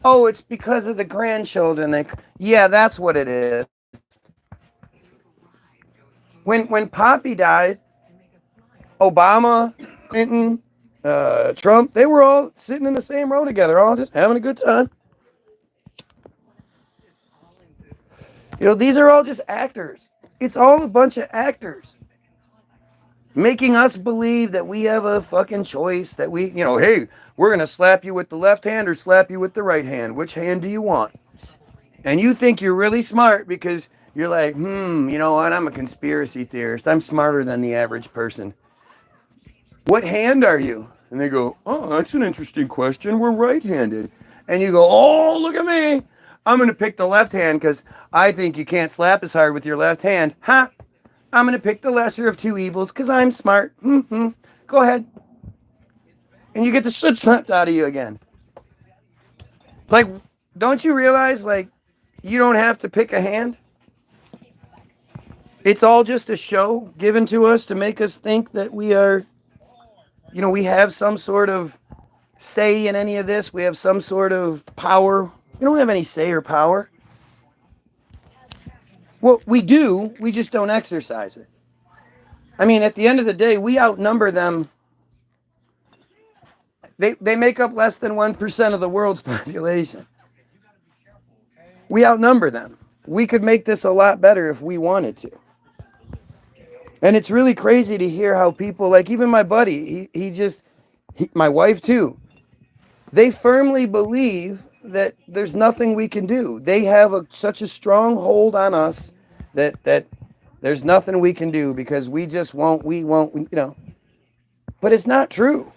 Oh, it's because of the grandchildren. Yeah, that's what it is. When Poppy died, Obama, Clinton, Trump, they were all sitting in the same row together, all just having a good time. You know, these are all just actors. It's all a bunch of actors making us believe that we have a fucking choice, that we, you know, hey, we're going to slap you with the left hand or slap you with the right hand. Which hand do you want? And you think you're really smart because you're like, you know what? I'm a conspiracy theorist. I'm smarter than the average person. What hand are you? And they go, oh, that's an interesting question. We're right-handed. And you go, oh, look at me. I'm going to pick the left hand because I think you can't slap as hard with your left hand. Ha! Huh? I'm going to pick the lesser of two evils because I'm smart. Mm-hmm. Go ahead. And you get the shit slapped out of you again. Like, don't you realize, like, you don't have to pick a hand? It's all just a show given to us to make us think that we are, you know, we have some sort of say in any of this. We have some sort of power. We don't have any say or power. Well, we do. We just don't exercise it. I mean, at the end of the day, we outnumber them. They make up less than 1% of the world's population. We outnumber them. We could make this a lot better if we wanted to. And it's really crazy to hear how people, like even my buddy, my wife too, they firmly believe that there's nothing we can do. They have such a strong hold on us that there's nothing we can do because we won't, you know. But it's not true.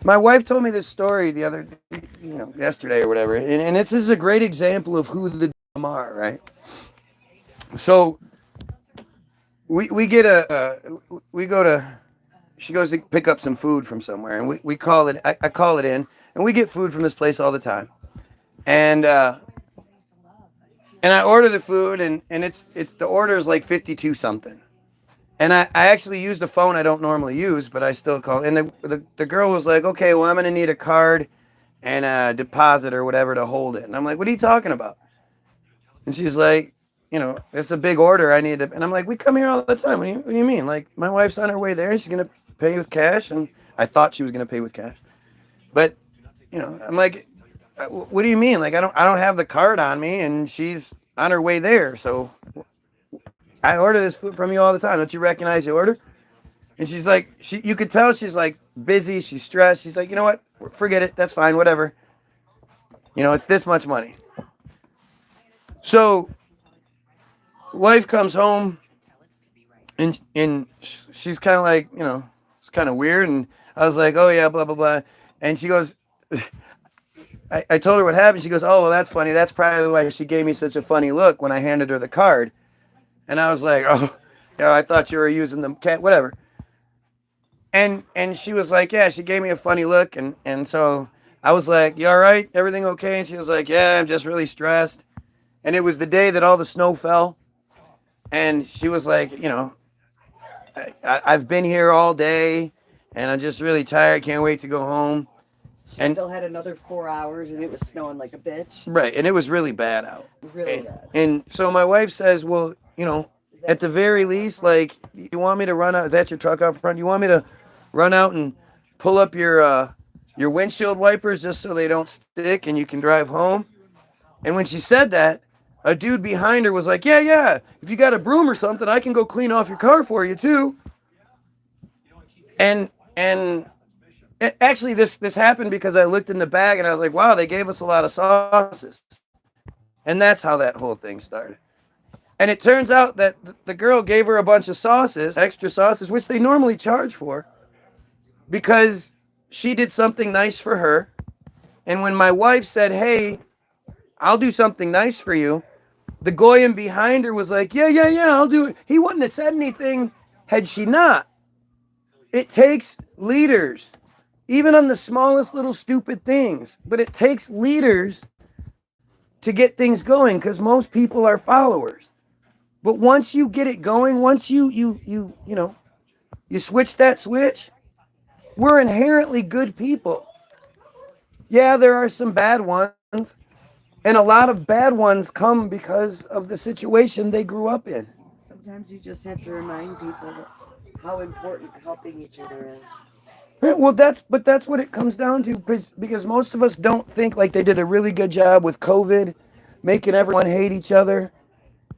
My wife told me this story yesterday or whatever, and this is a great example of who the are, right? So we get we go to, she goes to pick up some food from somewhere, and we call it, I call it in, and we get food from this place all the time, and I order the food, and it's the order is like 52 something. And I actually used a phone I don't normally use, but I still call. And the girl was like, okay, well, I'm going to need a card and a deposit or whatever to hold it. And I'm like, what are you talking about? And she's like, you know, it's a big order. I need to. And I'm like, we come here all the time. What do you mean? Like, my wife's on her way there. She's going to pay with cash. And I thought she was going to pay with cash. But, you know, I'm like, what do you mean? Like, I don't have the card on me, and she's on her way there. So I order this food from you all the time. Don't you recognize the order? And she's like, you could tell she's like busy. She's stressed. She's like, you know what? Forget it. That's fine. Whatever. You know, it's this much money. So, wife comes home, and she's kind of like, you know, it's kind of weird. And I was like, oh yeah, blah blah blah. And she goes, I told her what happened. She goes, oh well, that's funny. That's probably why she gave me such a funny look when I handed her the card. And I was like, oh, yeah, I thought you were using the cat, whatever. And she was like, yeah, she gave me a funny look. And so I was like, you all right? Everything okay? And she was like, yeah, I'm just really stressed. And it was the day that all the snow fell. And she was like, you know, I've been here all day, and I'm just really tired. Can't wait to go home. She still had another 4 hours, and it was snowing like a bitch. Right, and it was really bad out. Really bad. And so my wife says, well, you know, at the very least, like, you want me to run out? Is that your truck out front? You want me to run out and pull up your windshield wipers just so they don't stick and you can drive home? And when she said that, a dude behind her was like, yeah, if you got a broom or something, I can go clean off your car for you too. And actually this happened because I looked in the bag and I was like, wow, they gave us a lot of sauces. And that's how that whole thing started. And it turns out that the girl gave her a bunch of sauces, extra sauces, which they normally charge for, because she did something nice for her. And when my wife said, hey, I'll do something nice for you, the goyim behind her was like, yeah, I'll do it. He wouldn't have said anything had she not. It takes leaders, even on the smallest little stupid things, but it takes leaders to get things going because most people are followers. But once you get it going, once you switch that switch, we're inherently good people. Yeah, there are some bad ones, and a lot of bad ones come because of the situation they grew up in. Sometimes you just have to remind people how important helping each other is. Right, well, that's what it comes down to, because most of us don't think like they did a really good job with COVID, making everyone hate each other.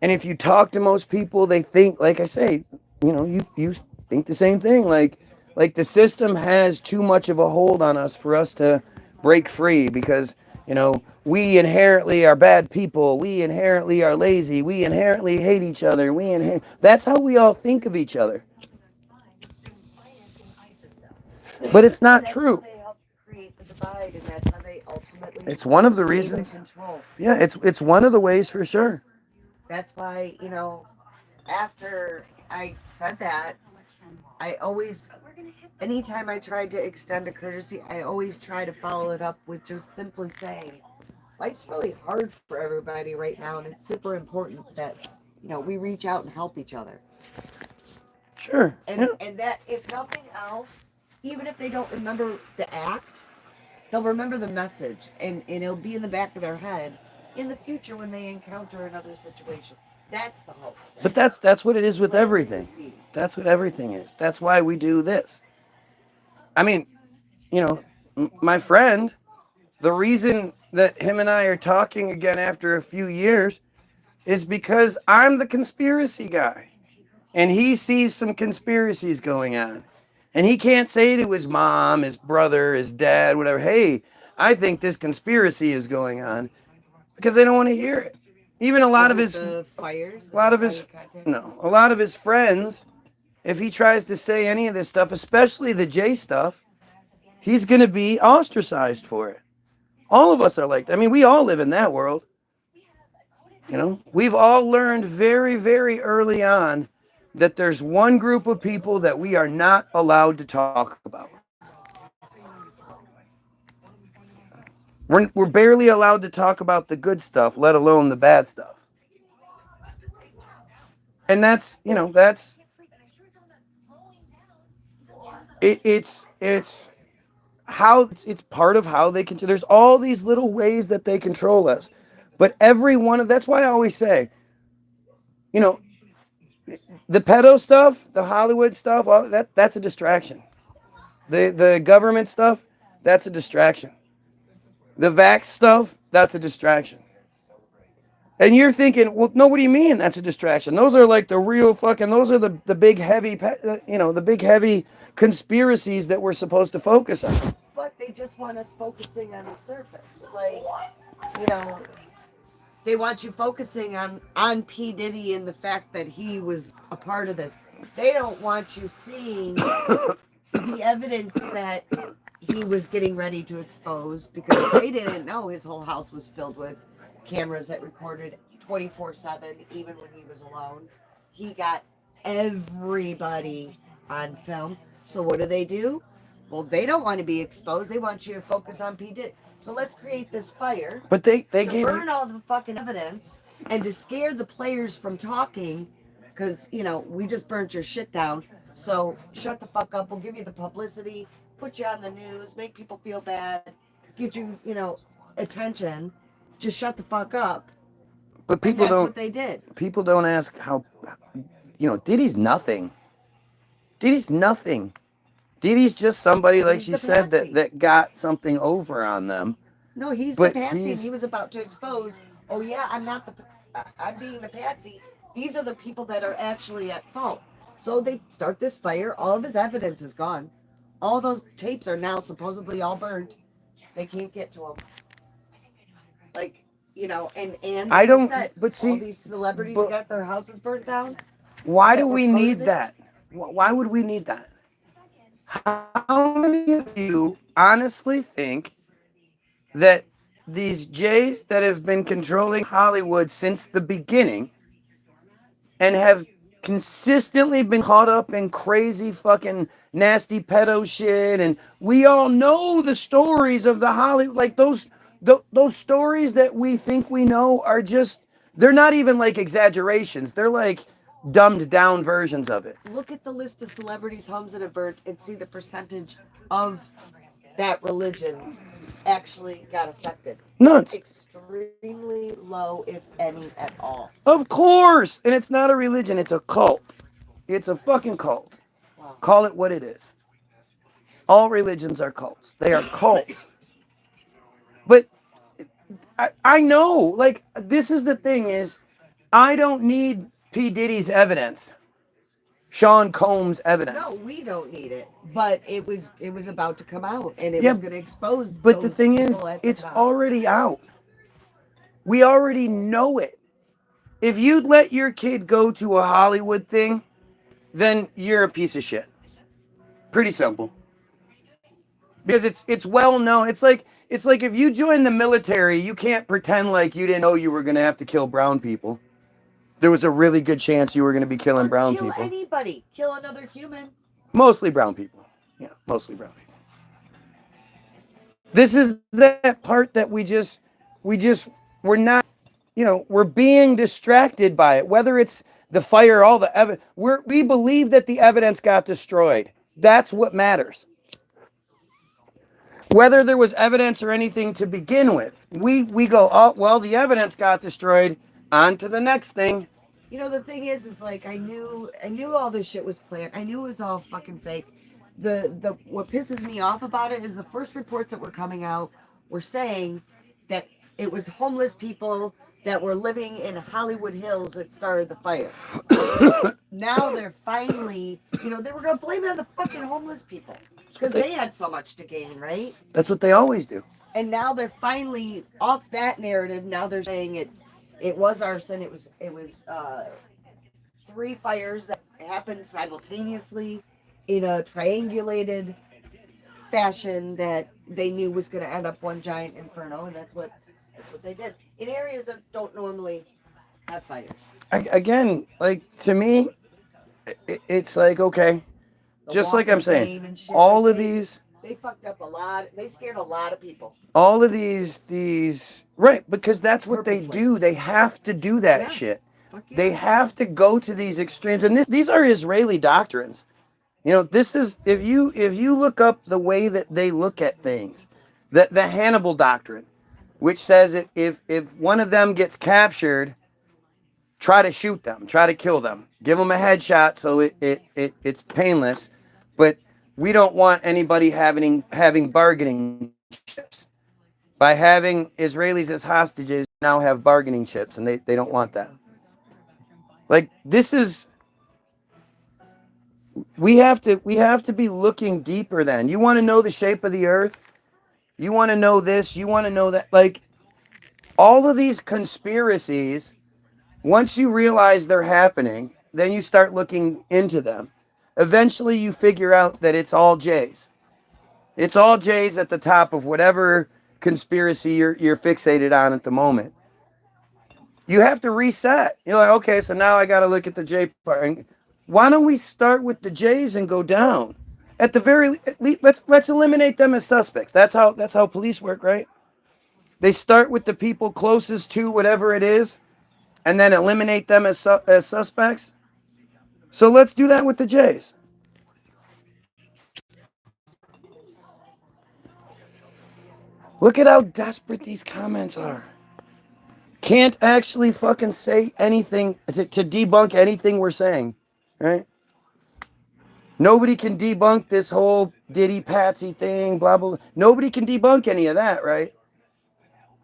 And if you talk to most people, they think, like I say, you think the same thing. Like the system has too much of a hold on us for us to break free, because we inherently are bad people. We inherently are lazy. We inherently hate each other. That's how we all think of each other. But it's not That's true. how they help create the divide, and that's how they ultimately It's one of the gain the reasons. control. Yeah, it's one of the ways for sure. That's why, after I said that, I always, anytime I tried to extend a courtesy, I always try to follow it up with just simply saying, life's really hard for everybody right now, and it's super important that, we reach out and help each other. Sure. And Yeah. and that, if nothing else, even if they don't remember the act, they'll remember the message, and it'll be in the back of their head in the future when they encounter another situation. That's the hope. But that's what it is with Planting the everything. seed. That's what everything is. That's why we do this. I mean, you know, my friend, the reason that him and I are talking again after a few years is because I'm the conspiracy guy. And he sees some conspiracies going on. And he can't say to his mom, his brother, his dad, whatever, hey, I think this conspiracy is going on, because they don't want to hear it. Even a lot Is of it his, the fires? Is a lot that of why his, you contacted me? no, a lot of his friends, if he tries to say any of this stuff, especially the J stuff, he's going to be ostracized for it. All of us are like that. I mean, we all live in that world. We've all learned very, very early on that there's one group of people that we are not allowed to talk about. We're barely allowed to talk about the good stuff, let alone the bad stuff. And it's how it's part of how they can. There's all these little ways that they control us, but every one of that's why I always say, you know, the pedo stuff, the Hollywood stuff, all that's a distraction. The government stuff, that's a distraction. The vax stuff, that's a distraction. And you're thinking, well, no, what do you mean that's a distraction? Those are like the real fucking, those are the big heavy, the big heavy conspiracies that we're supposed to focus on. But they just want us focusing on the surface. Like, you know, they want you focusing on P. Diddy and the fact that he was a part of this. They don't want you seeing the evidence that he was getting ready to expose, because they didn't know his whole house was filled with cameras that recorded 24/7, even when he was alone. He got everybody on film. So what do? Well, they don't want to be exposed. They want you to focus on P. Diddy. So let's create this fire But they to gave burn all the fucking evidence and to scare the players from talking, because we just burnt your shit down. So shut the fuck up. We'll give you the publicity, put you on the news, make people feel bad, get you attention. Just shut the fuck up. but And people that's don't what they did. people don't ask how, Diddy's nothing. Diddy's nothing. Diddy's just somebody, like He's she the said, patsy. that got something over on them. No, he's the But patsy, and he's he was about to expose. Oh yeah, I'm not the. I'm being the patsy. These are the people that are actually at fault. So they start this fire. All of his evidence is gone. All those tapes are now supposedly all burned. They can't get to them. Like and I like I don't. said, But all see, these celebrities but got their houses burnt down why do that were we need permanent. that? Why would we need that? How many of you honestly think that these Jays that have been controlling Hollywood since the beginning and have consistently been caught up in crazy fucking nasty pedo shit, and we all know the stories of the Hollywood, like those stories that we think we know are just, they're not even like exaggerations, they're like dumbed down versions of it. Look at the list of celebrities' homes that have burnt and see the percentage of that religion actually got affected. It's Nuts. extremely low, if any at all. Of course. And it's not a religion, it's a cult. It's a fucking cult. Call it what it is. All religions are cults. They are cults. But I know, like, this is the thing is, I don't need P. Diddy's evidence. Sean Combs' No, evidence. we don't need it. But it was about to come out, and it Yeah, was going to expose but the those thing is, people at the it's top. already out. We already know it. If you'd let your kid go to a Hollywood thing, then you're a piece of shit. Pretty simple. Because it's well known. It's like if you join the military, you can't pretend like you didn't know you were gonna have to kill brown people. There was a really good chance you were gonna be killing Or brown kill people. anybody. Kill another human. Mostly brown people. Yeah, mostly brown people. This is that part that we're not, we're being distracted by it. Whether it's the fire, all the evidence, we believe that the evidence got destroyed. That's what matters. Whether there was evidence or anything to begin with, we go, oh well, the evidence got destroyed. On to the next thing. The thing is like I knew all this shit was planned. I knew it was all fucking fake. The what pisses me off about it is the first reports that were coming out were saying that it was homeless people that were living in Hollywood Hills that started the fire. Now they're finally, they were gonna blame it on the fucking homeless people because they had so much to gain, right? That's what they always do. And now they're finally off that narrative. Now they're saying it was arson. It was 3 fires that happened simultaneously in a triangulated fashion that they knew was going to end up one giant inferno, and that's what they did in areas that don't normally have fires. Again, like, to me, it's like, okay, The just Walk like I'm of saying, Fame and shit, all like of these, they fucked up a lot. They scared a lot of people. all of these, right? Because that's what they Purposely. do. They have to do that Yeah. shit. Fuck yeah. They have to go to these extremes, and these are Israeli doctrines. This is if you look up the way that they look at things, the Hannibal doctrine, which says if one of them gets captured, try to shoot them, try to kill them, give them a headshot so it's painless, but we don't want anybody having bargaining chips. By having Israelis as hostages, now have bargaining chips, and they don't want that. Like, this is, we have to be looking deeper then. You want to know the shape of the earth? You want to know this, you want to know that. Like, all of these conspiracies, once you realize they're happening, then you start looking into them. Eventually you figure out that it's all J's. It's all J's at the top of whatever conspiracy you're fixated on at the moment. You have to reset. You're like, okay, so now I got to look at the J part. Why don't we start with the J's and go down? At the very least, let's eliminate them as suspects. That's how police work, right? They start with the people closest to whatever it is, and then eliminate them as suspects. So let's do that with the J's. Look at how desperate these comments are. Can't actually fucking say anything to debunk anything we're saying, right? Nobody can debunk this whole Diddy Patsy thing, blah, blah, blah. Nobody can debunk any of that, right?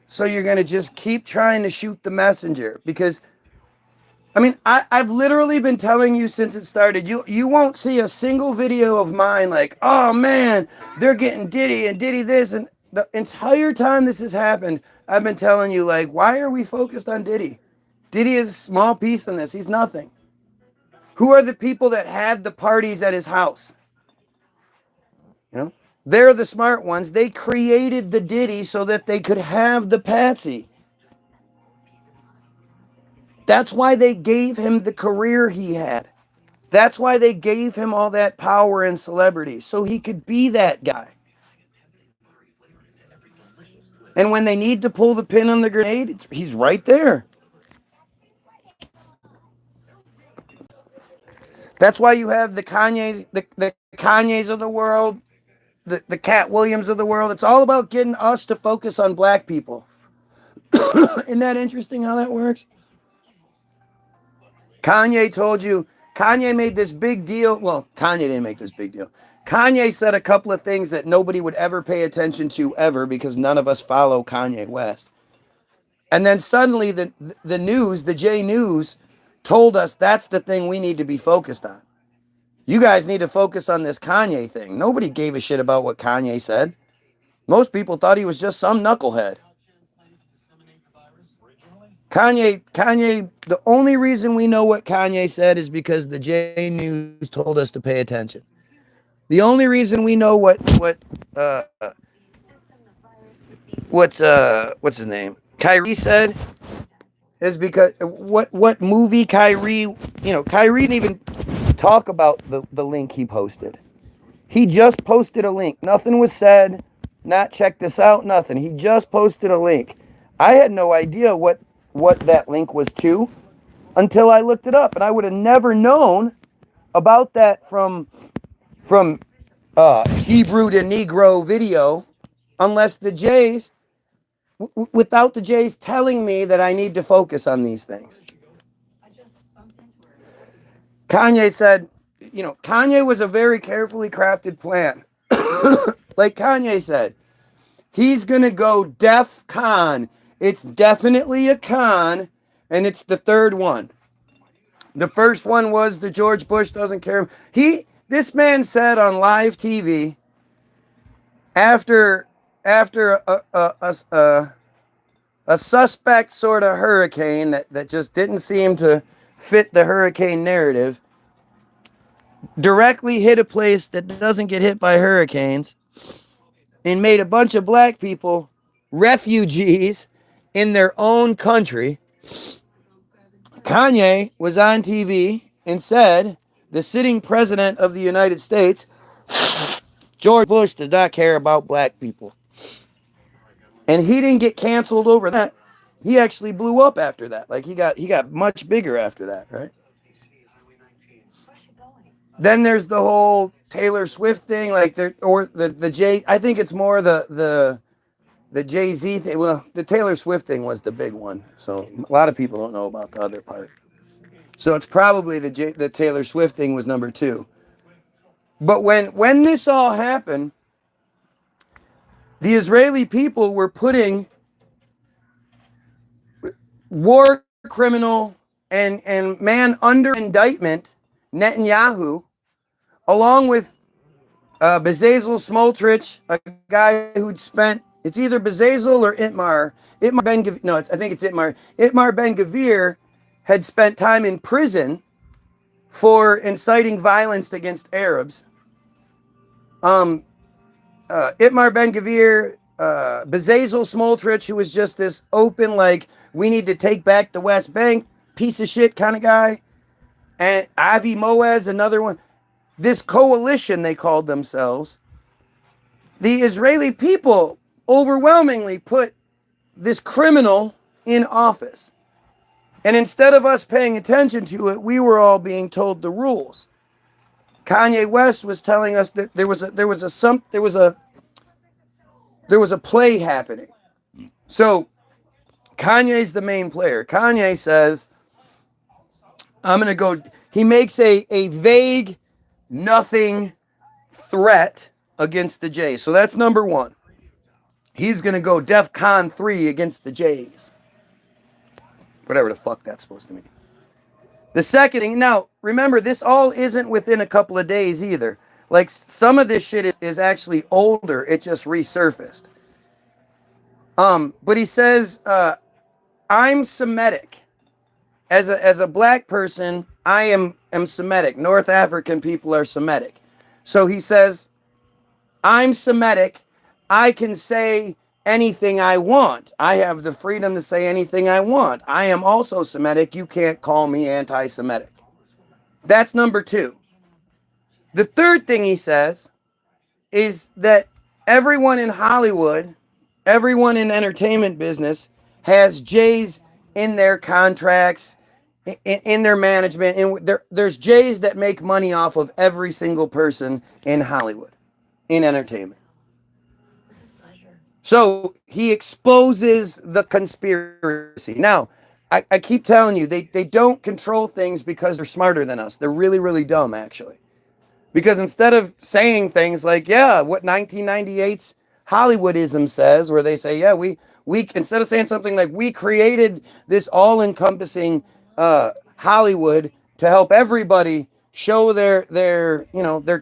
So you're going to just keep trying to shoot the messenger because, I mean, I've literally been telling you since it started, you won't see a single video of mine like, oh man, they're getting Diddy and Diddy this. And the entire time this has happened, I've been telling you, like, why are we focused on Diddy? Diddy is a small piece in this. He's nothing. Who are the people that had the parties at his house? They're the smart ones. They created the Diddy so that they could have the Patsy. That's why they gave him the career he had. That's why they gave him all that power and celebrity, so he could be that guy. And when they need to pull the pin on the grenade, he's right there. That's why you have the Kanyes of the world, the Cat Williams of the world. It's all about getting us to focus on black people. Isn't that interesting how that works? Kanye told you Kanye made this big deal. Well, Kanye didn't make this big deal. Kanye said a couple of things that nobody would ever pay attention to ever because none of us follow Kanye West. And then suddenly the news, the J News, told us that's the thing we need to be focused on. You guys need to focus on this Kanye thing. Nobody gave a shit about what Kanye said. Most people thought he was just some knucklehead. Kanye, the only reason we know what Kanye said is because the J News told us to pay attention. The only reason we know uh what's his name? Kyrie said is because what movie Kyrie, Kyrie didn't even talk about the link he posted. He just posted a link. Nothing was said, not check this out, nothing. He just posted a link. I had no idea what that link was to until I looked it up, and I would have never known about that from Hebrew to Negro video unless the Jays, without the Jays telling me that I need to focus on these things. Kanye said, Kanye was a very carefully crafted plan. Like Kanye said, he's going to go DEF CON. It's definitely a con, and it's the third one. The first one was the George Bush doesn't care. This man said on live TV after a suspect sort of hurricane that just didn't seem to fit the hurricane narrative, directly hit a place that doesn't get hit by hurricanes, and made a bunch of black people refugees in their own country. Kanye was on TV and said the sitting president of the United States, George Bush, does not care about black people. And he didn't get canceled over that. He actually blew up after that. Like he got much bigger after that, right? Then there's the whole Taylor Swift thing, like the Jay. I think it's more the Jay-Z thing. Well, the Taylor Swift thing was the big one, so a lot of people don't know about the other part. So it's probably the Taylor Swift thing was number 2. But when this all happened, the Israeli people were putting war criminal and man under indictment Netanyahu, along with Bezalel Smotrich, a guy who'd spent, it's either Bezalel or Itmar Ben Gavir, no, I think it's Itmar. Itmar Ben Gavir had spent time in prison for inciting violence against Arabs. Itmar Ben Gavir, Bezalel Smotrich, who was just this open, like, we need to take back the West Bank piece of shit kind of guy. And Avi Moaz, another one. This coalition, they called themselves. The Israeli people overwhelmingly put this criminal in office. And instead of us paying attention to it, we were all being told the rules. Kanye West was telling us that there was a play happening. So Kanye's the main player. Kanye says, I'm going to go. He makes a vague, nothing threat against the Jays. So that's number 1. He's going to go DEF CON 3 against the Jays. Whatever the fuck that's supposed to mean. The second thing, now, remember, this all isn't within a couple of days either. Like, some of this shit is actually older. It just resurfaced. But he says, I'm Semitic. As a black person, I am Semitic. North African people are Semitic. So he says, I'm Semitic. I can say anything I want. I have the freedom to say anything I want. I am also Semitic. You can't call me anti-Semitic. That's number 2. The third thing he says is that everyone in Hollywood, everyone in entertainment business has Jays in their contracts, in their management, and there's Jays that make money off of every single person in Hollywood, in entertainment. So he exposes the conspiracy. Now, I keep telling you, they don't control things because they're smarter than us. They're really, really dumb, actually. Because instead of saying things like, yeah, what 1998's Hollywoodism says, where they say, yeah, we instead of saying something like, we created this all-encompassing Hollywood to help everybody show their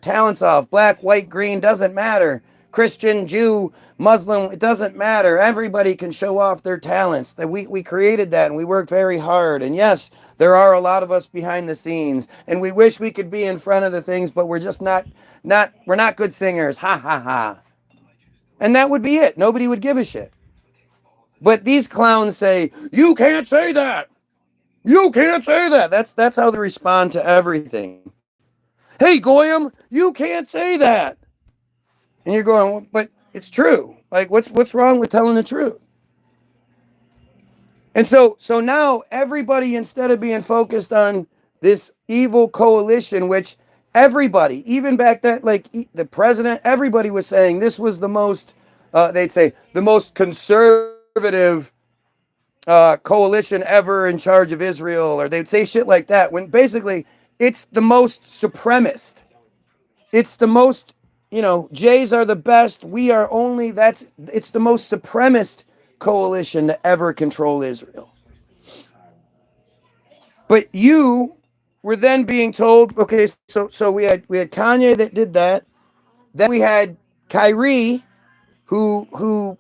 talents off. Black, white, green, doesn't matter. Christian, Jew, Muslim, it doesn't matter. Everybody can show off their talents. That we created that and we worked very hard. And yes, there are a lot of us behind the scenes, and we wish we could be in front of the things, but we're just we're not good singers. Ha ha ha. And that would be it. Nobody would give a shit. But these clowns say, "You can't say that. You can't say that." That's how they respond to everything. Hey, Goyam, you can't say that. And you're going, well, but it's true. Like, what's wrong with telling the truth? And so now everybody, instead of being focused on this evil coalition, which everybody, even back then, like the president, everybody was saying this was the most, they'd say, the most conservative coalition ever in charge of Israel, or they'd say shit like that, when basically it's the most supremacist. It's the most, Jays are the best. We are only, it's the most supremacist coalition to ever control Israel. But you were then being told, okay, so we had Kanye that did that. Then we had Kyrie who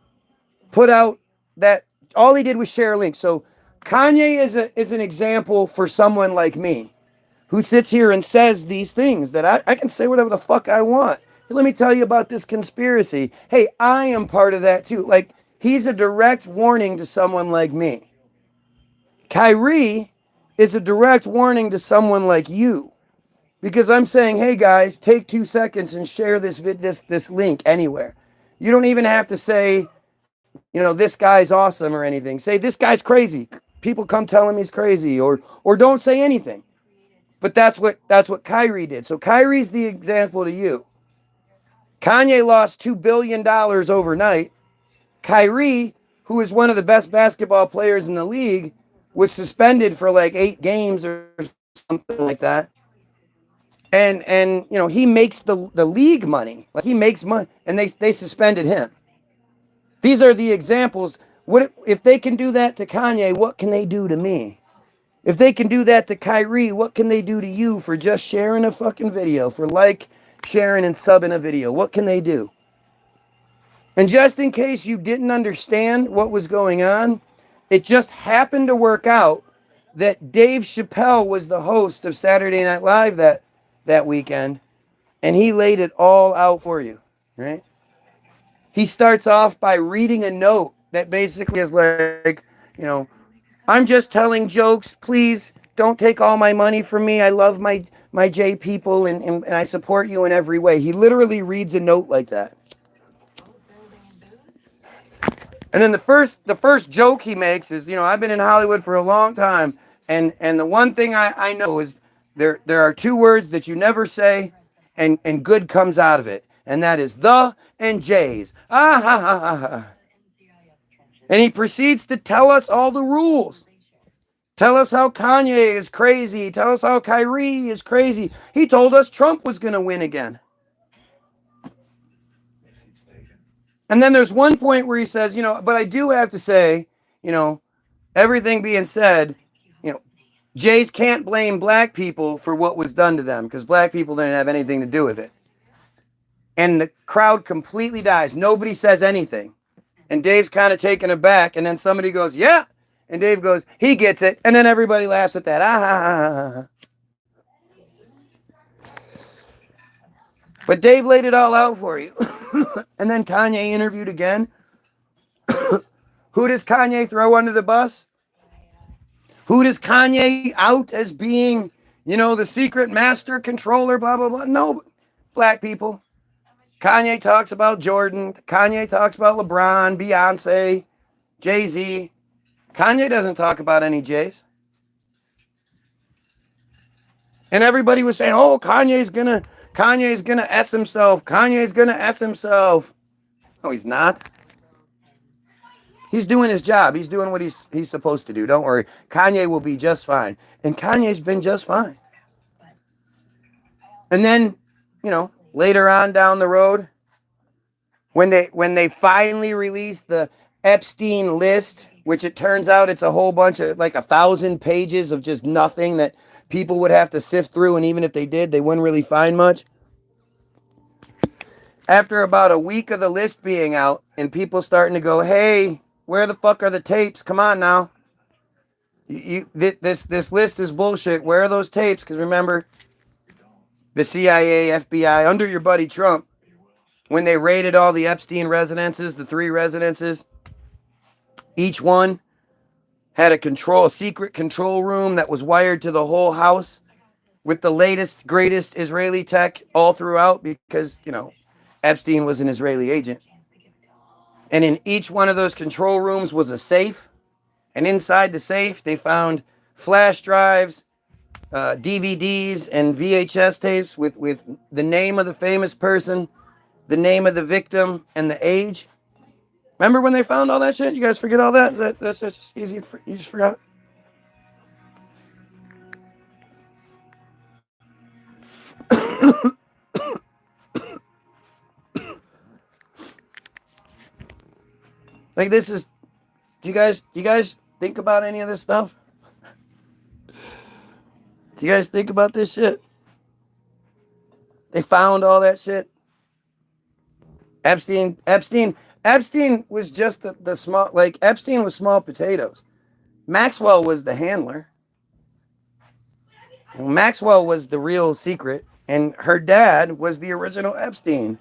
put out that all he did was share a link. So Kanye is an example for someone like me who sits here and says these things that I can say whatever the fuck I want. Hey, let me tell you about this conspiracy. Hey, I am part of that too. Like, he's a direct warning to someone like me. Kyrie is a direct warning to someone like you. Because I'm saying, hey guys, take 2 seconds and share this link anywhere. You don't even have to say, this guy's awesome or anything. Say, this guy's crazy. People come tell him he's crazy, or don't say anything. But that's what Kyrie did. So Kyrie's the example to you. Kanye lost $2 billion overnight. Kyrie, who is one of the best basketball players in the league, was suspended for like 8 games or something like that. And he makes the league money. Like, he makes money, and they suspended him. These are the examples. What if they can do that to Kanye, what can they do to me? If they can do that to Kyrie, what can they do to you for just sharing a fucking video, for sharing and subbing a video? What can they do? And just in case you didn't understand what was going on, it just happened to work out that Dave Chappelle was the host of Saturday Night Live that weekend, and he laid it all out for you, right? He starts off by reading a note that basically is like, I'm just telling jokes. Please don't take all my money from me. I love my J people, and I support you in every way. He literally reads a note like that. And then the first joke he makes is, I've been in Hollywood for a long time, and the one thing I know is there are 2 words that you never say, and good comes out of it, and that is the and J's. Ah ha ha ha ha. And he proceeds to tell us all the rules. Tell us how Kanye is crazy. Tell us how Kyrie is crazy. He told us Trump was going to win again. And then there's one point where he says, but I do have to say, everything being said, Jays can't blame black people for what was done to them, because black people didn't have anything to do with it. And the crowd completely dies. Nobody says anything. And Dave's kind of taken aback, and then somebody goes, yeah. And Dave goes, he gets it. And then everybody laughs at that. Ah, ha, ha, ha. But Dave laid it all out for you. And then Kanye interviewed again. Who does Kanye throw under the bus? Who does Kanye out as being, the secret master controller, blah, blah, blah? No, black people. Kanye talks about Jordan. Kanye talks about LeBron, Beyonce, Jay-Z. Kanye doesn't talk about any Jays. And everybody was saying, oh, Kanye's gonna S himself. Kanye's gonna S himself. No, he's not. He's doing his job. He's doing what he's supposed to do. Don't worry. Kanye will be just fine. And Kanye's been just fine. And then, later on down the road, when they finally released the Epstein list, which it turns out it's a whole bunch of like 1,000 pages of just nothing that people would have to sift through, and even if they did, they wouldn't really find much. After about a week of the list being out and people starting to go, hey, where the fuck are the tapes? Come on now. This list is bullshit. Where are those tapes? Because remember, the CIA, FBI, under your buddy Trump, when they raided all the Epstein residences, the 3 residences, each one had a secret control room that was wired to the whole house with the latest, greatest Israeli tech all throughout because, Epstein was an Israeli agent. And in each one of those control rooms was a safe. And inside the safe, they found flash drives, DVDs, and VHS tapes with the name of the famous person, the name of the victim, and the age. Remember when they found all that shit? You guys forget all that? That's just easy. You just forgot? Like this is... Do you guys think about any of this stuff? Do you guys think about this shit? They found all that shit. Epstein was just the small, like Epstein was small potatoes. Maxwell was the handler. Maxwell was the real secret, and her dad was the original Epstein.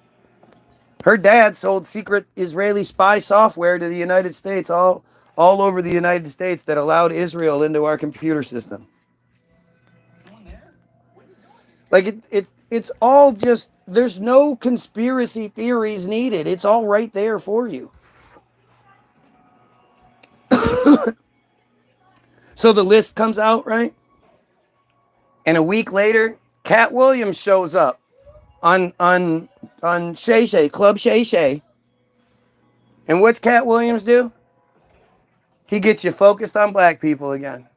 Her dad sold secret Israeli spy software to the United States, all over the United States, that allowed Israel into our computer system. Like it's all just, there's no conspiracy theories needed. It's all right there for you. So the list comes out, right? And a week later, Cat Williams shows up on Shay Shay, Club Shay Shay. And what's Cat Williams do? He gets you focused on black people again.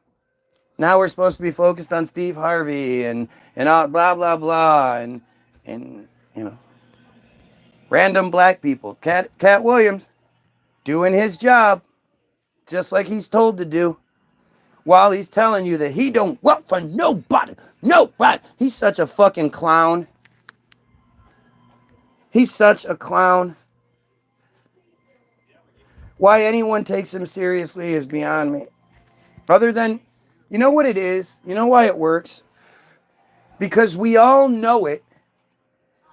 Now we're supposed to be focused on Steve Harvey and all blah blah blah and random black people. Cat Williams doing his job just like he's told to do, while he's telling you that he don't work for nobody. He's such a fucking clown. He's such a clown. Why anyone takes him seriously is beyond me. Other than, you know what it is? You know why it works? Because we all know it,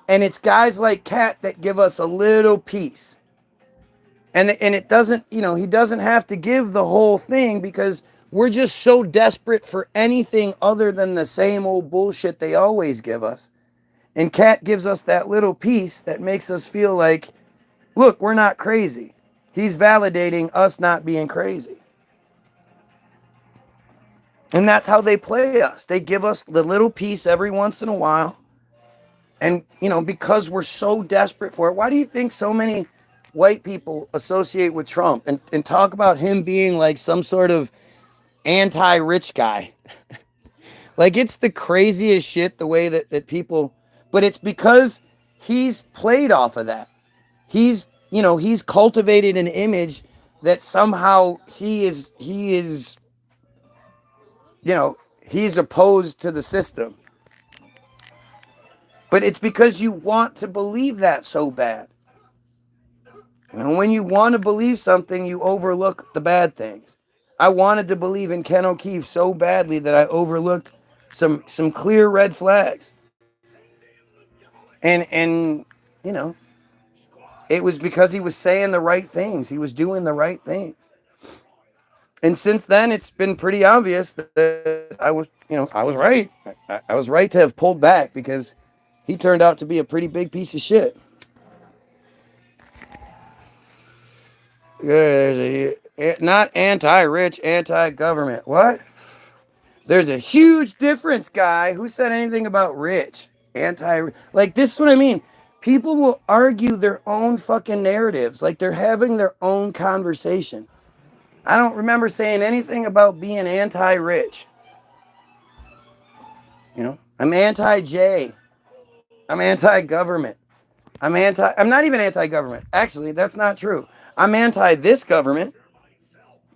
and it's guys like Cat that give us a little piece. And it doesn't, he doesn't have to give the whole thing because we're just so desperate for anything other than the same old bullshit they always give us. And Cat gives us that little piece that makes us feel like, look, we're not crazy. He's validating us not being crazy. And that's how they play us. They give us the little piece every once in a while. And, because we're so desperate for it, why do you think so many white people associate with Trump and talk about him being like some sort of anti-rich guy? Like, it's the craziest shit the way that people, but it's because he's played off of that. He's cultivated an image that somehow he's opposed to the system. But it's because you want to believe that so bad. And when you want to believe something, you overlook the bad things. I wanted to believe in Ken O'Keefe so badly that I overlooked some clear red flags. And it was because he was saying the right things. He was doing the right things. And since then, it's been pretty obvious that I was right. I was right to have pulled back because he turned out to be a pretty big piece of shit. Not anti-rich, anti-government. What? There's a huge difference, guy. Who said anything about rich? Like, this is what I mean. People will argue their own fucking narratives. Like, they're having their own conversation. I don't remember saying anything about being anti-rich. I'm anti-J. I'm anti-government. I'm not even anti-government. Actually, that's not true. I'm anti this government,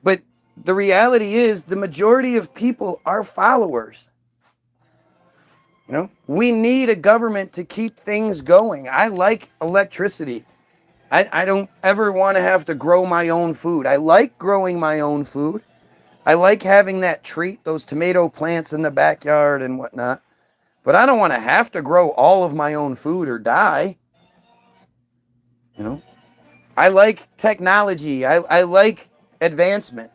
but the reality is the majority of people are followers. We need a government to keep things going. I like electricity. I don't ever want to have to grow my own food. I like growing my own food. I like having that treat, those tomato plants in the backyard and whatnot. But I don't want to have to grow all of my own food or die. You know, I like technology. I like advancement.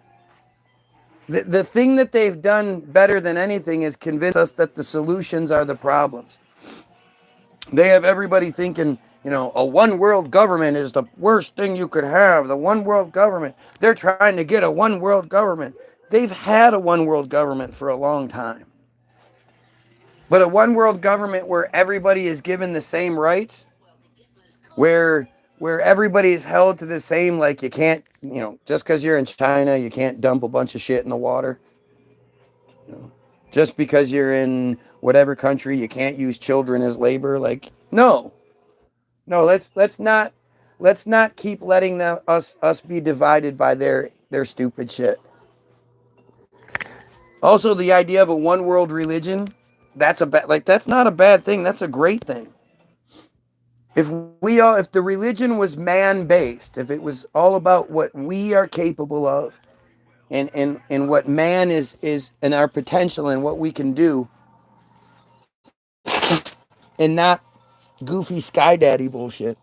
The thing that they've done better than anything is convince us that the solutions are the problems. They have everybody thinking, a one world government is the worst thing you could have. The one world government. They're trying to get a one world government. They've had a one world government for a long time. But a one world government where everybody is given the same rights, where everybody is held to the same, like you can't, just because you're in China, you can't dump a bunch of shit in the water. Just because you're in whatever country, you can't use children as labor. Like, no, let's not keep letting us be divided by their stupid shit. Also, the idea of a one world religion, that's not a bad thing. That's a great thing. If the religion was man based, if it was all about what we are capable of, and what man is and our potential and what we can do, and not goofy sky daddy bullshit,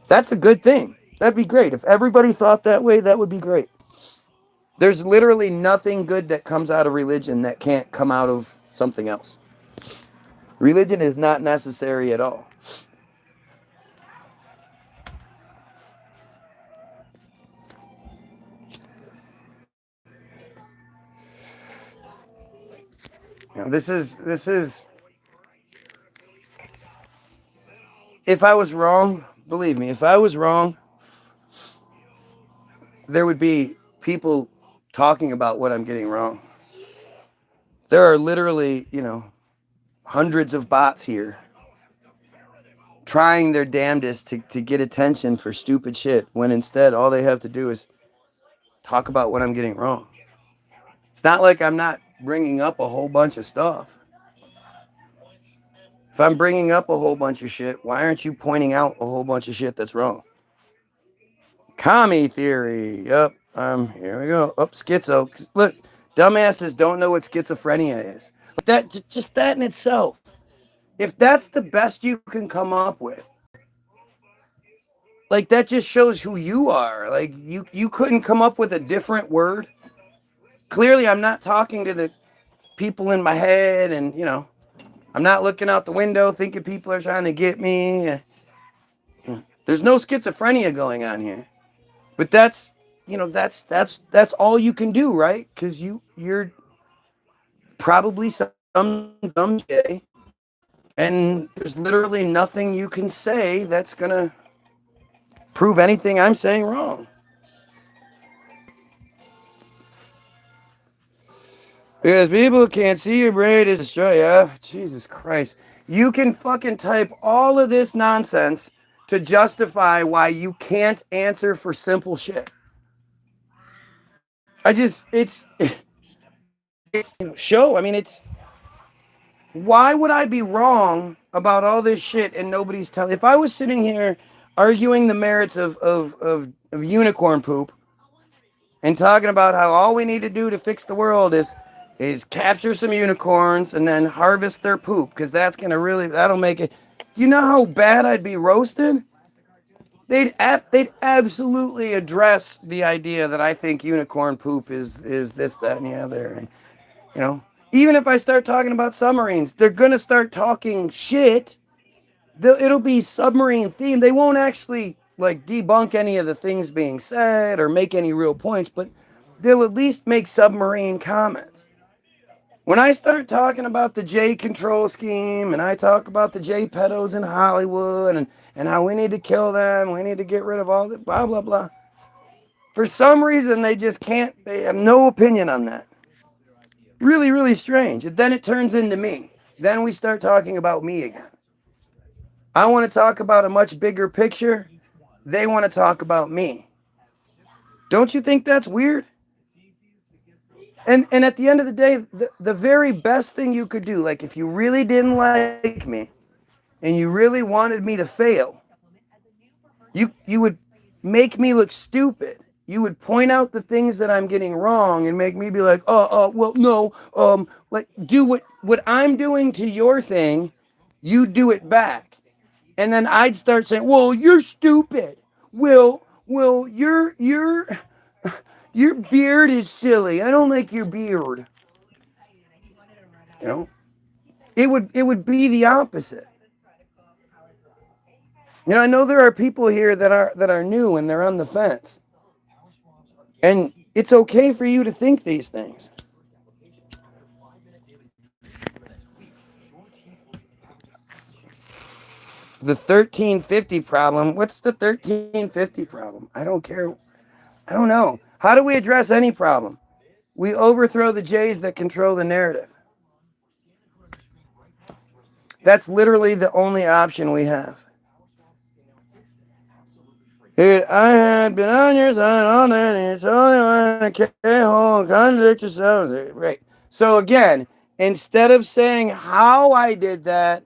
that's a good thing. That'd be great. If everybody thought that way, that would be great. There's literally nothing good that comes out of religion that can't come out of something else. Religion is not necessary at all. This is. If I was wrong, believe me, if I was wrong, there would be people talking about what I'm getting wrong. There are literally, hundreds of bots here trying their damnedest to get attention for stupid shit, when instead all they have to do is talk about what I'm getting wrong. It's not like I'm not bringing up a whole bunch of stuff. If I'm bringing up a whole bunch of shit, why aren't you pointing out a whole bunch of shit that's wrong? Commie theory. Yep. Here we go. Up, schizo. Look, dumbasses don't know what schizophrenia is. But just that in itself, if that's the best you can come up with, like, that just shows who you are. Like, you couldn't come up with a different word. Clearly, I'm not talking to the people in my head, and I'm not looking out the window thinking people are trying to get me. There's no schizophrenia going on here. But that's all you can do, right? Because you're probably some dumb J, and there's literally nothing you can say that's gonna prove anything I'm saying wrong. Because people can't see your brain is destroyed. Yeah, Jesus Christ. You can fucking type all of this nonsense to justify why you can't answer for simple shit. It's show. I mean, why would I be wrong about all this shit and nobody's telling? If I was sitting here arguing the merits of unicorn poop and talking about how all we need to do to fix the world is capture some unicorns and then harvest their poop, because that'll make it. Do you know how bad I'd be roasted? They'd absolutely address the idea that I think unicorn poop is this, that, and the other. And, even if I start talking about submarines, they're gonna start talking shit. It'll be submarine themed. They won't actually like debunk any of the things being said or make any real points, but they'll at least make submarine comments. When I start talking about the J control scheme, and I talk about the J pedos in Hollywood, and how we need to kill them, we need to get rid of all that, blah, blah, blah. For some reason, they just can't, they have no opinion on that. Really, really strange. And then it turns into me. Then we start talking about me again. I want to talk about a much bigger picture. They want to talk about me. Don't you think that's weird? And at the end of the day, the very best thing you could do, like if you really didn't like me and you really wanted me to fail, you would make me look stupid. You would point out the things that I'm getting wrong and make me be like, well, no, like do what I'm doing to your thing, you do it back. And then I'd start saying, well, you're stupid. Well, your beard is silly. I don't like your beard. You know, it would be the opposite. You know, I know there are people here that are new and they're on the fence. And it's okay for you to think these things. The 1350 problem. What's the 1350 problem? I don't care. I don't know. How do we address any problem? We overthrow the Jays that control the narrative. That's literally the only option we have. I had been on your side all night, and it's only when I came home, contradict yourself. Right. So again, instead of saying how I did that,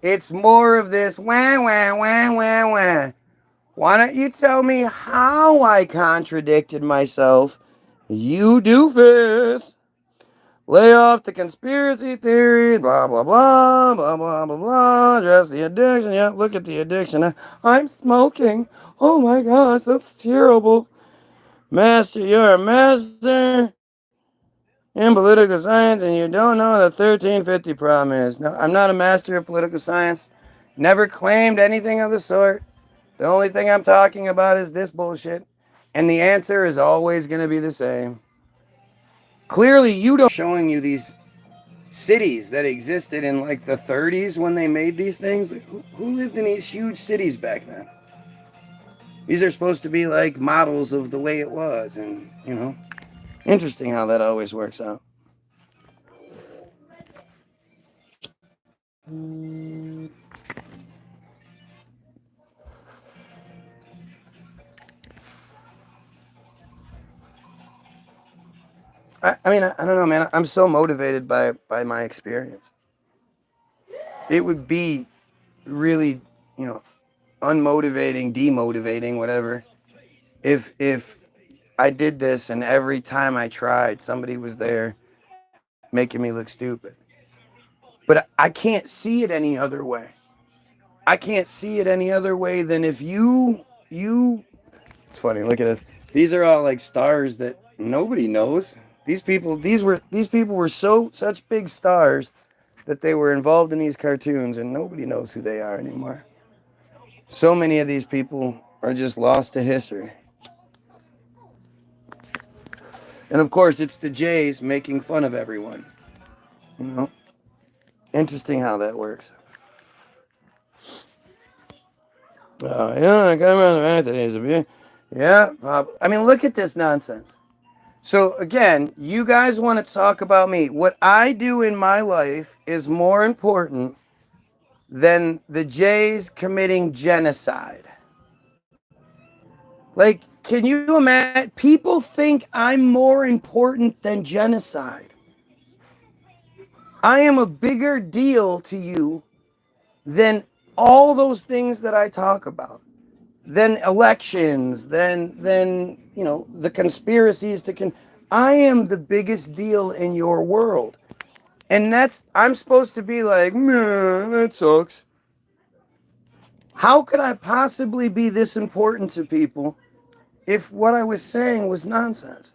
it's more of this wah, wah, wah, wah, wah. Why don't you tell me how I contradicted myself, you doofus? Lay off the conspiracy theory, blah, blah, blah, blah, blah, blah, blah. Just the addiction. Yeah, look at the addiction. I'm smoking. Oh my gosh, that's terrible. Master, you're a master in political science and you don't know what the 1350 problem is. No, I'm not a master of political science. Never claimed anything of the sort. The only thing I'm talking about is this bullshit. And the answer is always going to be the same. Clearly, you don't showing you these cities that existed in like the 30s when they made these things. Like, who lived in these huge cities back then? These are supposed to be like models of the way it was, and you know, interesting how that always works out. I don't know, man. I'm so motivated by my experience. It would be really, you know, unmotivating, demotivating, whatever, if I did this and every time I tried, somebody was there making me look stupid. But I can't see it any other way. I can't see it any other way than if you. It's funny. Look at this. These are all like stars that nobody knows. These people were such big stars that they were involved in these cartoons, and nobody knows who they are anymore. So many of these people are just lost to history. And of course, it's the Jays making fun of everyone. You know, interesting how that works. I got around the fact that yeah. I mean, look at this nonsense. So again, you guys want to talk about me. What I do in my life is more important than the Jays committing genocide. Like, can you imagine? People think I'm more important than genocide. I am a bigger deal to you than all those things that I talk about. Than elections, than you know, the conspiracies I am the biggest deal in your world. And I'm supposed to be like, man, that sucks. How could I possibly be this important to people if what I was saying was nonsense?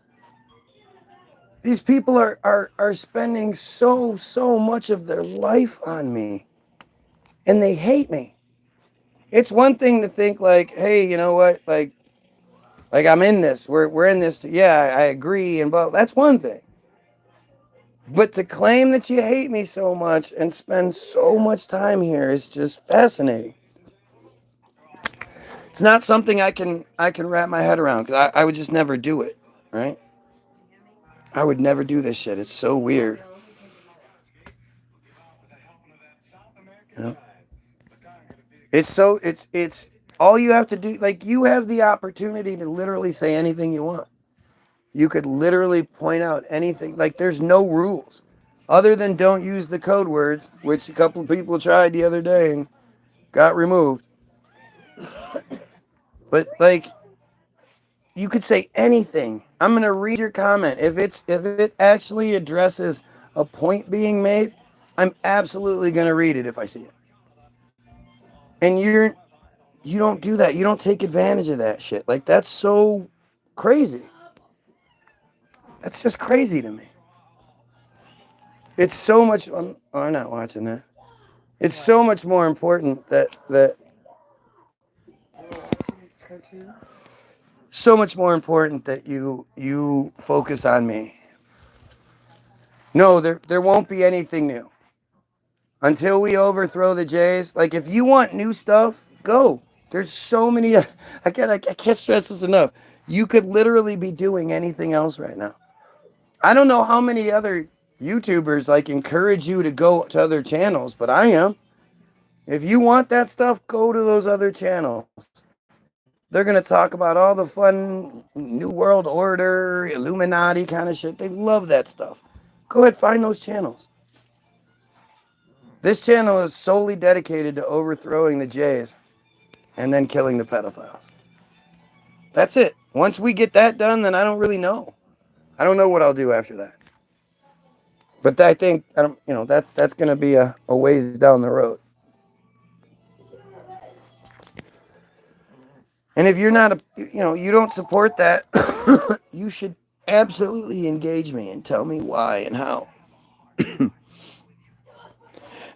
These people are spending so much of their life on me. And they hate me. It's one thing to think like, hey, you know what? Like I'm in this. We're in this. Yeah, I agree. And but that's one thing. But to claim that you hate me so much and spend so much time here is just fascinating. It's not something I can wrap my head around because I would just never do it, right? I would never do this shit. It's so weird. You know? It's all you have to do. Like you have the opportunity to literally say anything you want. You could literally point out anything. Like there's no rules other than don't use the code words, which a couple of people tried the other day and got removed. But like you could say anything. I'm gonna read your comment. If it actually addresses a point being made, I'm absolutely gonna read it if I see it. And you don't do that. You don't take advantage of that shit. Like that's so crazy. That's just crazy to me. It's so much. I'm not watching that. It's so much more important that so much more important that you focus on me. No, there won't be anything new until we overthrow the Jays. Like if you want new stuff, go. There's so many. I can't stress this enough. You could literally be doing anything else right now. I don't know how many other YouTubers like encourage you to go to other channels, but I am. If you want that stuff, go to those other channels. They're going to talk about all the fun New World Order, Illuminati kind of shit. They love that stuff. Go ahead, find those channels. This channel is solely dedicated to overthrowing the Jays and then killing the pedophiles. That's it. Once we get that done, then I don't really know. I don't know what I'll do after that. But I think that's going to be a ways down the road. And if you're not you don't support that, you should absolutely engage me and tell me why and how.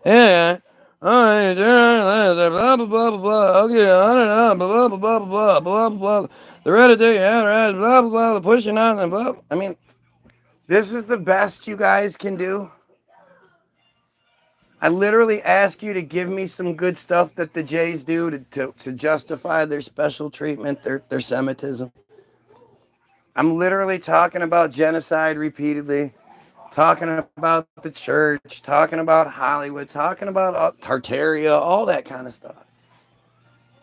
Yeah. Blah blah blah blah blah. Okay, I don't know. Blah blah blah blah blah blah blah. The Reddit, blah blah blah. The pushing on and blah. I mean, this is the best you guys can do. I literally ask you to give me some good stuff that the Jays do to justify their special treatment, their Semitism. I'm literally talking about genocide repeatedly, talking about the church, talking about Hollywood, talking about Tartaria, all that kind of stuff.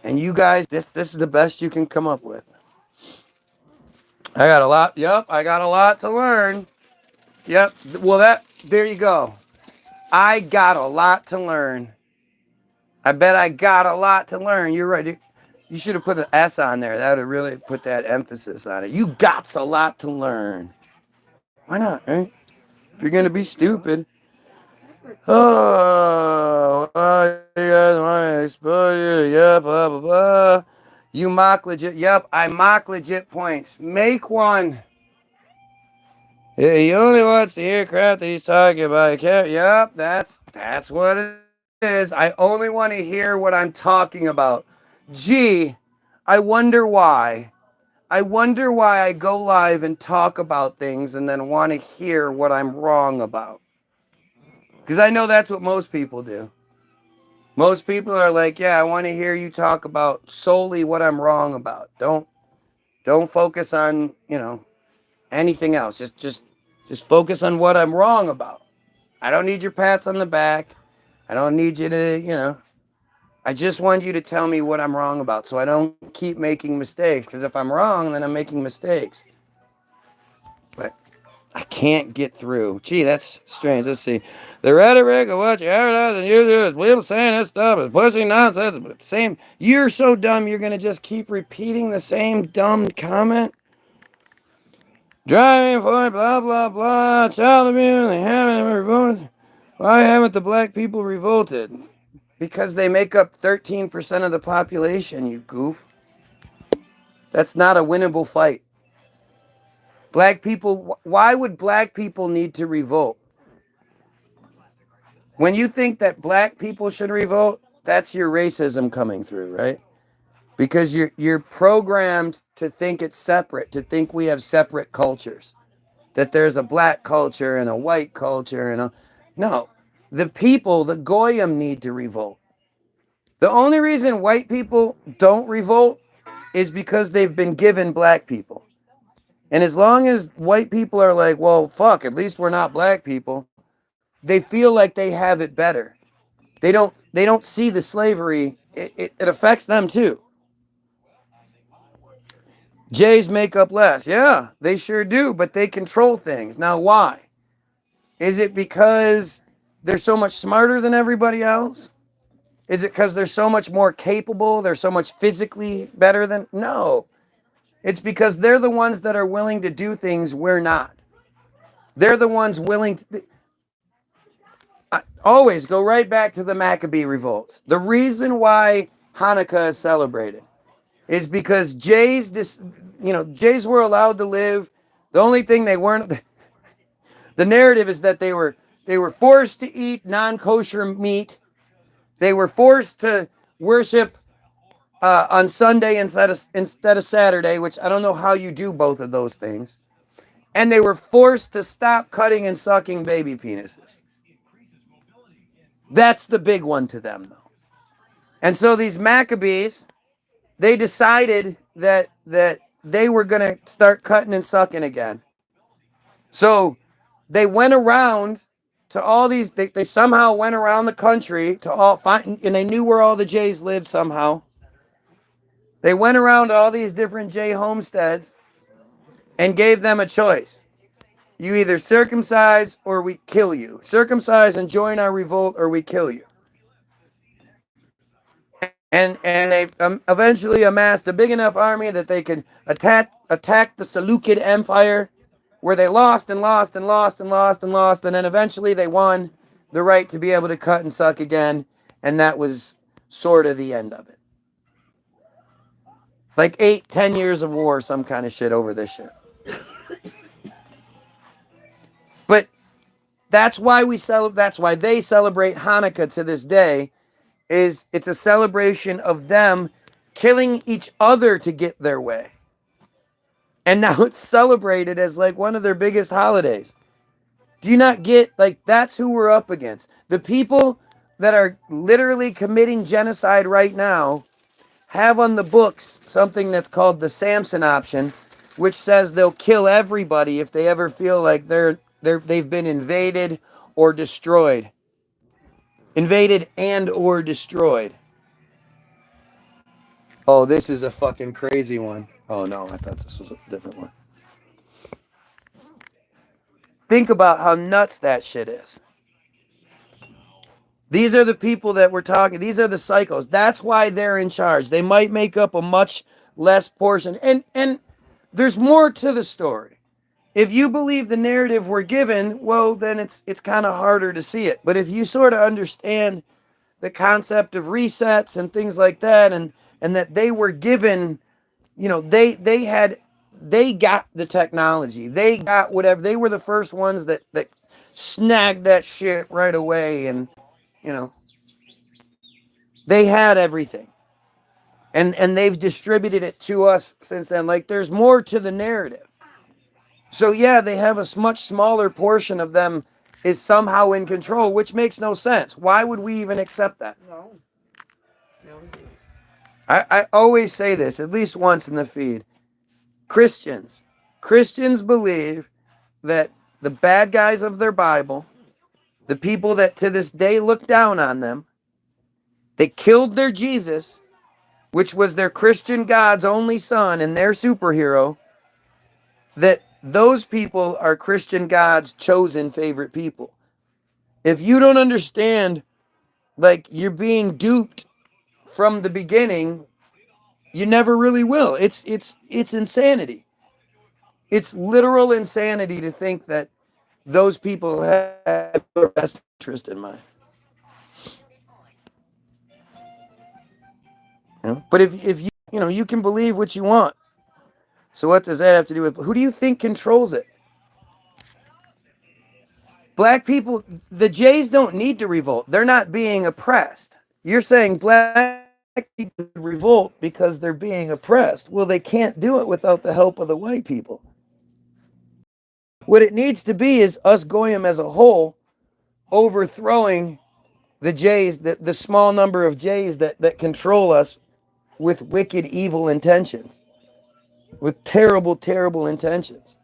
And you guys, this is the best you can come up with. I got a lot. Yep, I got a lot to learn. Yep. Well, there you go. I got a lot to learn. I bet I got a lot to learn. You're right. You should have put an S on there. That would have really put that emphasis on it. You got a lot to learn. Why not, right? If you're going to be stupid. Oh, you guys want to expose you? Yeah, blah, blah, blah. You mock legit. Yep, I mock legit points. Make one. Yeah, he only wants to hear crap that he's talking about. Yep, that's what it is. I only want to hear what I'm talking about. Gee, I wonder why. I wonder why I go live and talk about things and then want to hear what I'm wrong about. Because I know that's what most people do. Most people are like, yeah, I want to hear you talk about solely what I'm wrong about. Don't focus on, anything else. Just focus on what I'm wrong about. I don't need your pats on the back. I don't need you to, I just want you to tell me what I'm wrong about so I don't keep making mistakes. Because if I'm wrong, then I'm making mistakes. But I can't get through. Gee, that's strange. Let's see. The rhetoric of what you advertise and you do is people saying this stuff is pushing nonsense. But same, you're so dumb you're going to just keep repeating the same dumb comment? Driving for blah, blah, blah. Child abuse. They haven't revolted. Why haven't the black people revolted? Because they make up 13% of the population, you goof. That's not a winnable fight. Black people, why would black people need to revolt? When you think that black people should revolt, that's your racism coming through, right? Because you're programmed to think it's separate, to think we have separate cultures. That there's a black culture and a white culture no. The people, the goyim need to revolt. The only reason white people don't revolt is because they've been given black people. And as long as white people are like, well, fuck, at least we're not black people, they feel like they have it better. They don't see the slavery. It affects them too. Jays make up less. Yeah, they sure do, but they control things. Now, why? Is it because they're so much smarter than everybody else? Is it because they're so much more capable? They're so much physically better than? No. It's because they're the ones that are willing to do things we're not. They're the ones willing to. I always go right back to the Maccabee revolts. The reason why Hanukkah is celebrated is because Jays were allowed to live. The only thing they weren't, the narrative is that they were forced to eat non-kosher meat. They were forced to worship on Sunday instead of Saturday, which I don't know how you do both of those things. And they were forced to stop cutting and sucking baby penises. That's the big one to them, though. And so these Maccabees, they decided that they were going to start cutting and sucking again. So they went around to all these, they somehow went around the country to all find, and they knew where all the Jays lived somehow. They went around to all these different Jay homesteads and gave them a choice. You either circumcise or we kill you. Circumcise and join our revolt or we kill you. And they eventually amassed a big enough army that they could attack the Seleucid Empire, where they lost and lost and lost and lost and lost, and then eventually they won the right to be able to cut and suck again, and that was sort of the end of it. Like 8-10 years of war, some kind of shit over this shit. But that's why they celebrate Hanukkah to this day. It's a celebration of them killing each other to get their way. And now it's celebrated as like one of their biggest holidays. Do you not get, like, that's who we're up against? The people that are literally committing genocide right now have on the books something that's called the Samson Option, which says they'll kill everybody if they ever feel like they've been invaded or destroyed. Invaded and or destroyed. Oh, this is a fucking crazy one. Oh no, I thought this was a different one. Think about how nuts that shit is. These are the people that we're talking. These are the psychos. That's why they're in charge. They might make up a much less portion. And there's more to the story. If you believe the narrative we're given, well, then it's kind of harder to see it. But if you sort of understand the concept of resets and things like that, and that they were given, they got the technology. They got whatever. They were the first ones that snagged that shit right away, and they had everything. And they've distributed it to us since then. Like, there's more to the narrative. So yeah, they have a much smaller portion of them is somehow in control, which makes no sense. Why would we even accept that? No. I always say this, at least once in the feed. Christians believe that the bad guys of their Bible, the people that to this day look down on them, they killed their Jesus, which was their Christian God's only son and their superhero, that those people are Christian God's chosen favorite people. If you don't understand, like, you're being duped from the beginning, you never really will. It's insanity. It's literal insanity to think that those people have your best interest in mind. But if you can believe what you want. So what does that have to do with who do you think controls it? Black people, the Jays don't need to revolt. They're not being oppressed. You're saying black people revolt because they're being oppressed. Well, they can't do it without the help of the white people. What it needs to be is us Goyim as a whole overthrowing the Jays, the small number of Jays that control us with wicked, evil intentions, with terrible, terrible intentions.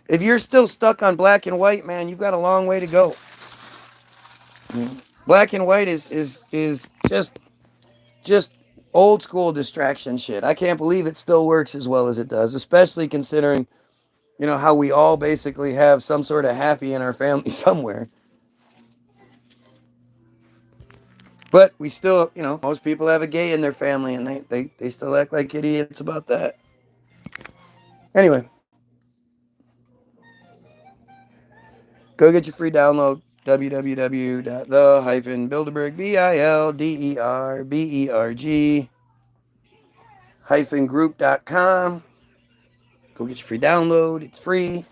If you're still stuck on black and white, man, you've got a long way to go. Black and white is just old school distraction shit. I can't believe it still works as well as it does, especially considering, how we all basically have some sort of happy in our family somewhere. But we still, most people have a gay in their family and they still act like idiots about that. Anyway, go get your free download, www.the-bilderberg, bilderberg-group.com. Go get your free download. It's free.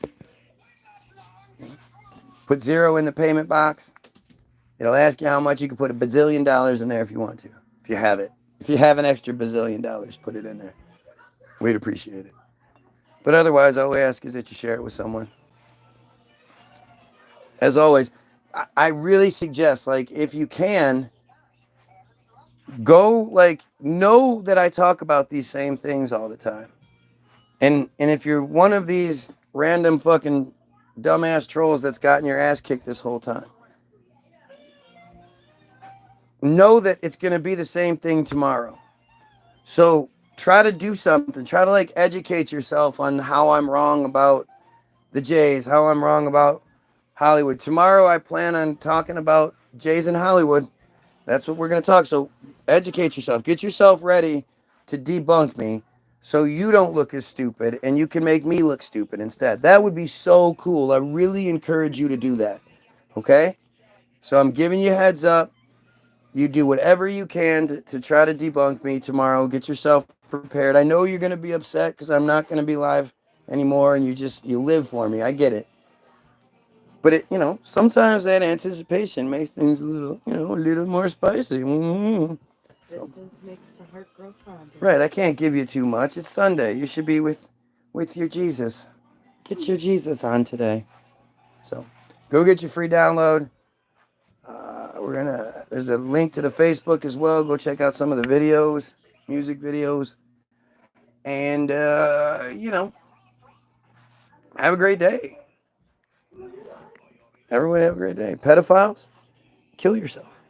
Put 0 in the payment box. It'll ask you how much. You can put $1 bazillion in there if you want to. If you have it. If you have an extra $1 bazillion, put it in there. We'd appreciate it. But otherwise, all we ask is that you share it with someone. As always, I really suggest, if you can, go, know that I talk about these same things all the time. And if you're one of these random fucking dumbass trolls that's gotten your ass kicked this whole time, know that it's going to be the same thing tomorrow. So try to do something. Try to educate yourself on how I'm wrong about the Jays, how I'm wrong about Hollywood. Tomorrow I plan on talking about Jays in Hollywood. That's what we're going to talk. So educate yourself. Get yourself ready to debunk me so you don't look as stupid and you can make me look stupid instead. That would be so cool. I really encourage you to do that. Okay? So I'm giving you a heads up. You do whatever you can to try to debunk me tomorrow. Get yourself prepared. I know you're going to be upset because I'm not going to be live anymore and you live for me. I get it. But sometimes that anticipation makes things a little more spicy. Mm-hmm. Distance makes the heart grow fonder. Right, I can't give you too much. It's Sunday. You should be with your Jesus. Get your Jesus on today. So, go get your free download. There's a link to the Facebook as well. Go check out some of the videos, music videos. And, have a great day. Everyone have a great day. Pedophiles, kill yourself.